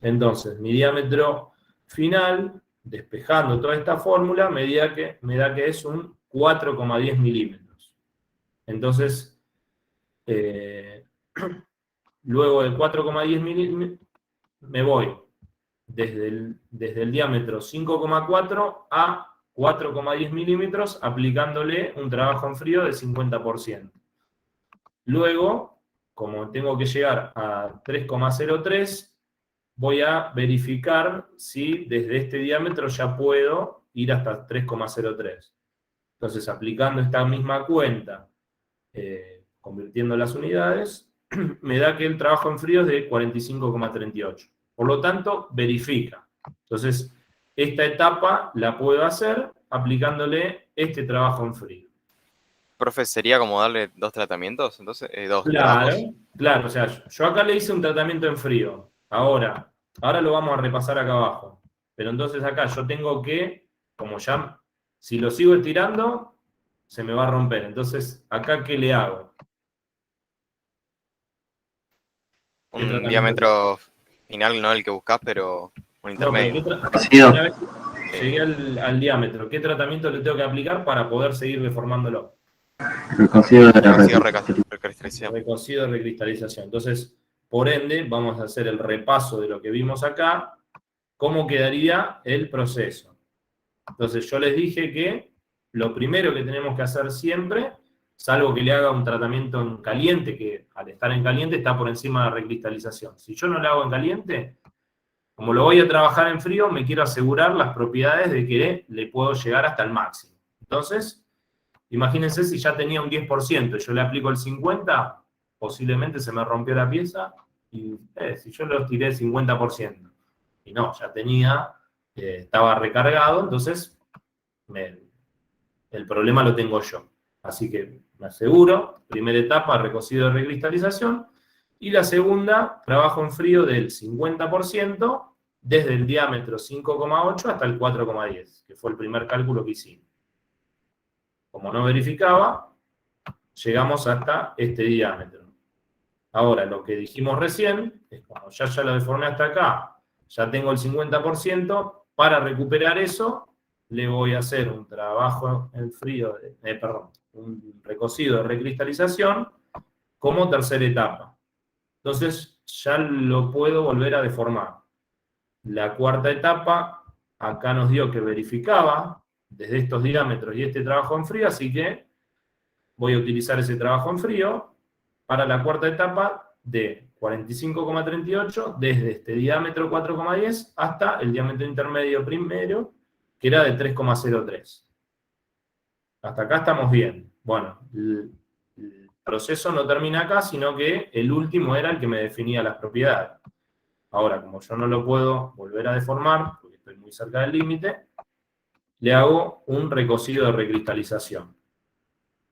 Speaker 12: Entonces, mi diámetro final, despejando toda esta fórmula, me da que es un 4,10 milímetros. Entonces, luego de 4,10 milímetros, me voy desde el diámetro 5,4 a 4,10 milímetros, aplicándole un trabajo en frío de 50%. Luego, como tengo que llegar a 3,03, voy a verificar si desde este diámetro ya puedo ir hasta 3,03. Entonces, aplicando esta misma cuenta convirtiendo las unidades, me da que el trabajo en frío es de 45,38. Por lo tanto, verifica. Entonces, esta etapa la puedo hacer aplicándole este trabajo en frío.
Speaker 6: Profe, ¿sería como darle 2 tratamientos? Entonces,
Speaker 12: Claro, o sea, yo acá le hice un tratamiento en frío. Ahora lo vamos a repasar acá abajo. Pero entonces acá yo tengo que, como ya, si lo sigo estirando, se me va a romper. Entonces, ¿acá qué le hago?
Speaker 6: Un diámetro final, no el que buscás, pero un intermedio.
Speaker 12: Una vez llegué al diámetro, ¿qué tratamiento le tengo que aplicar para poder seguir deformándolo?
Speaker 8: Recocido de
Speaker 6: recristalización.
Speaker 12: Recocido de recristalización. Entonces, por ende, vamos a hacer el repaso de lo que vimos acá, cómo quedaría el proceso. Entonces, yo les dije que lo primero que tenemos que hacer siempre, salvo que le haga un tratamiento en caliente, que al estar en caliente está por encima de la recristalización. Si yo no lo hago en caliente, como lo voy a trabajar en frío, me quiero asegurar las propiedades de que le puedo llegar hasta el máximo. Entonces, imagínense si ya tenía un 10% y yo le aplico el 50%, posiblemente se me rompió la pieza, y si yo lo tiré el 50%, y no, ya tenía, estaba recargado, entonces el problema lo tengo yo. Así que me aseguro, primera etapa, recocido de recristalización, y la segunda, trabajo en frío del 50%, desde el diámetro 5,8 hasta el 4,10, que fue el primer cálculo que hicimos. Como no verificaba, llegamos hasta este diámetro. Ahora, lo que dijimos recién, es cuando ya lo deformé hasta acá, ya tengo el 50%, para recuperar eso, le voy a hacer un trabajo en frío, un recocido de recristalización, como tercera etapa. Entonces, ya lo puedo volver a deformar. La cuarta etapa, acá nos dio que verificaba desde estos diámetros y este trabajo en frío, así que voy a utilizar ese trabajo en frío para la cuarta etapa de 45,38 desde este diámetro 4,10 hasta el diámetro intermedio primero, que era de 3,03. Hasta acá estamos bien. Bueno, el proceso no termina acá, sino que el último era el que me definía las propiedades. Ahora, como yo no lo puedo volver a deformar, porque estoy muy cerca del límite, le hago un recocido de recristalización.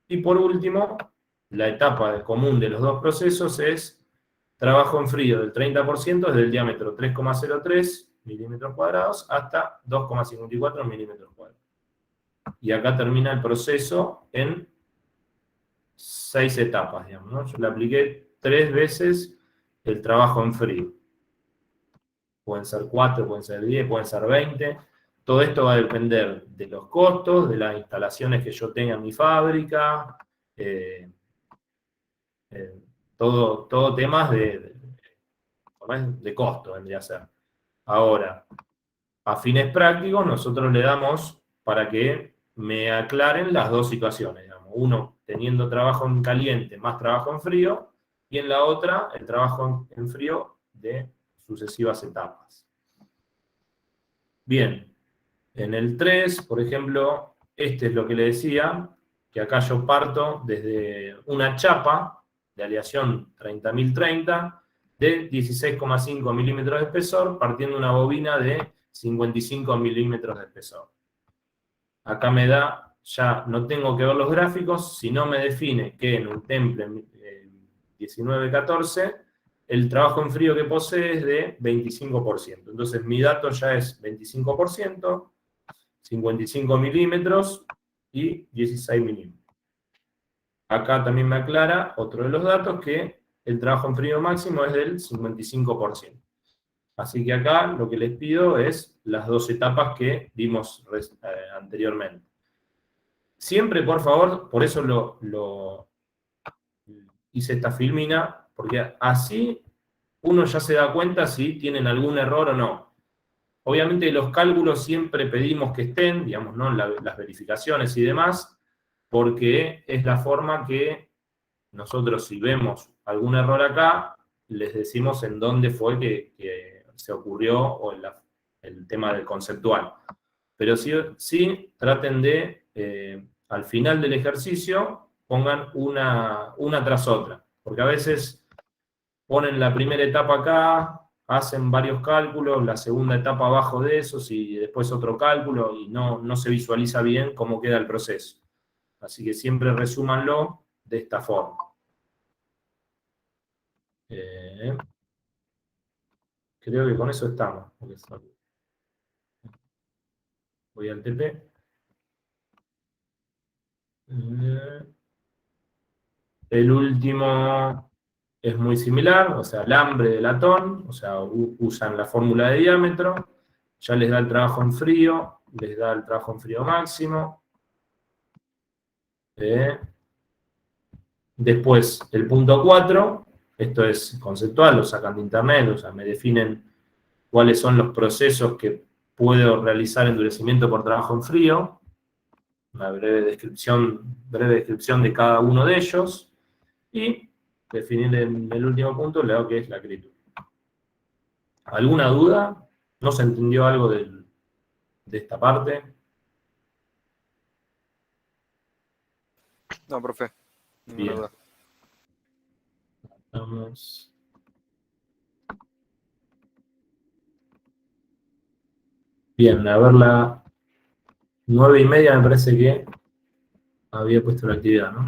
Speaker 12: Y por último, la etapa común de los dos procesos es trabajo en frío del 30% desde el diámetro 3,03 milímetros cuadrados hasta 2,54 milímetros cuadrados. Y acá termina el proceso en 6 etapas, digamos, ¿no? Yo le apliqué 3 veces el trabajo en frío. Pueden ser 4, pueden ser 10, pueden ser 20. Todo esto va a depender de los costos, de las instalaciones que yo tenga en mi fábrica, todo temas de costo vendría a ser. Ahora, a fines prácticos, nosotros le damos para que me aclaren las dos situaciones. Digamos. Uno, teniendo trabajo en caliente más trabajo en frío, y en la otra, el trabajo en frío de sucesivas etapas. Bien. En el 3, por ejemplo, este es lo que le decía, que acá yo parto desde una chapa de aleación 30.030 de 16,5 milímetros de espesor, partiendo una bobina de 55 milímetros de espesor. Acá me da, ya no tengo que ver los gráficos, sino me define que en un temple 1914, el trabajo en frío que posee es de 25%. Entonces mi dato ya es 25%, 55 milímetros y 16 milímetros. Acá también me aclara otro de los datos que el trabajo en frío máximo es del 55%. Así que acá lo que les pido es las dos etapas que vimos anteriormente. Siempre, por favor, por eso lo hice esta filmina, porque así uno ya se da cuenta si tienen algún error o no. Obviamente los cálculos siempre pedimos que estén, digamos, ¿no? Las verificaciones y demás, porque es la forma que nosotros, si vemos algún error acá, les decimos en dónde fue que se ocurrió o el tema del conceptual. Pero sí traten de, al final del ejercicio, pongan una tras otra. Porque a veces ponen la primera etapa acá, hacen varios cálculos, la segunda etapa abajo de esos y después otro cálculo y no se visualiza bien cómo queda el proceso. Así que siempre resúmanlo de esta forma. Creo que con eso estamos. Voy al TP. El último es muy similar, o sea, alambre de latón, o sea, usan la fórmula de diámetro, ya les da el trabajo en frío, les da el trabajo en frío máximo. Después, el punto 4, esto es conceptual, lo sacan de internet, o sea, me definen cuáles son los procesos que puedo realizar endurecimiento por trabajo en frío, una breve descripción de cada uno de ellos, y definir en el último punto lo que es la acritud. ¿Alguna duda? ¿No se entendió algo de esta parte?
Speaker 6: No, profe.
Speaker 12: Bien.
Speaker 6: Duda.
Speaker 12: Vamos. Bien, a ver la 9:30 me parece que había puesto la actividad, ¿no?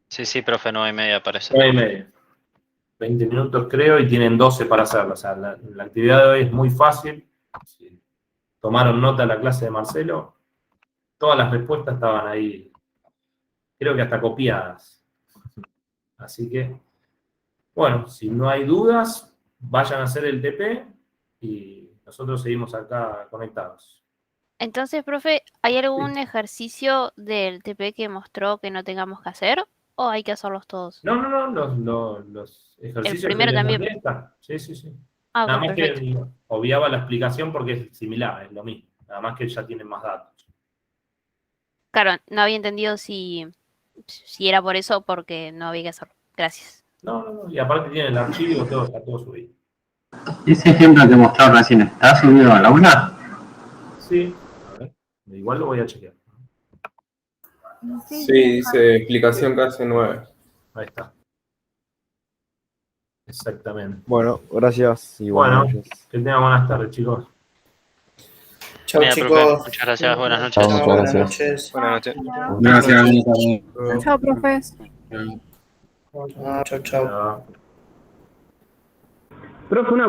Speaker 3: Sí, profe, 9:30 parece.
Speaker 12: 9:30. 20 minutos creo y tienen 12 para hacerla. O sea, la actividad de hoy es muy fácil. Si tomaron nota de la clase de Marcelo, todas las respuestas estaban ahí, creo que hasta copiadas. Así que, bueno, si no hay dudas, vayan a hacer el TP y nosotros seguimos acá conectados.
Speaker 13: Entonces, profe, ¿hay algún ejercicio del TP que mostró que no tengamos que hacer? ¿O hay que hacerlos todos?
Speaker 12: No, los ejercicios.
Speaker 13: El primero
Speaker 12: que les
Speaker 13: también.
Speaker 12: mandé están. Sí.
Speaker 13: Ah,
Speaker 12: Nada
Speaker 13: ok,
Speaker 12: más
Speaker 13: perfecto.
Speaker 12: que obviaba la explicación porque es similar, es lo mismo. Nada más que ya tienen más datos.
Speaker 13: Claro, no había entendido si era por eso o porque no había que hacerlo. Gracias.
Speaker 12: No, y aparte tiene el archivo, todo, está todo subido.
Speaker 8: Ese ejemplo que mostró recién, ¿está subido al aula?
Speaker 12: Sí, a ver, igual lo voy a chequear.
Speaker 14: Sí, dice explicación clase 9.
Speaker 12: Ahí está. Exactamente.
Speaker 15: Bueno, gracias. Y
Speaker 12: Bueno,
Speaker 15: noches.
Speaker 12: que tengan buenas tardes, chicos.
Speaker 4: Chao,
Speaker 3: Mira,
Speaker 4: chicos.
Speaker 3: profe, muchas gracias, buenas noches.
Speaker 5: Chao,
Speaker 4: Buenas
Speaker 5: gracias.
Speaker 4: noches.
Speaker 6: Buenas noches.
Speaker 10: Gracias.
Speaker 2: Chao, profes.
Speaker 4: Chao, chao.
Speaker 12: Chao.
Speaker 7: Profe, una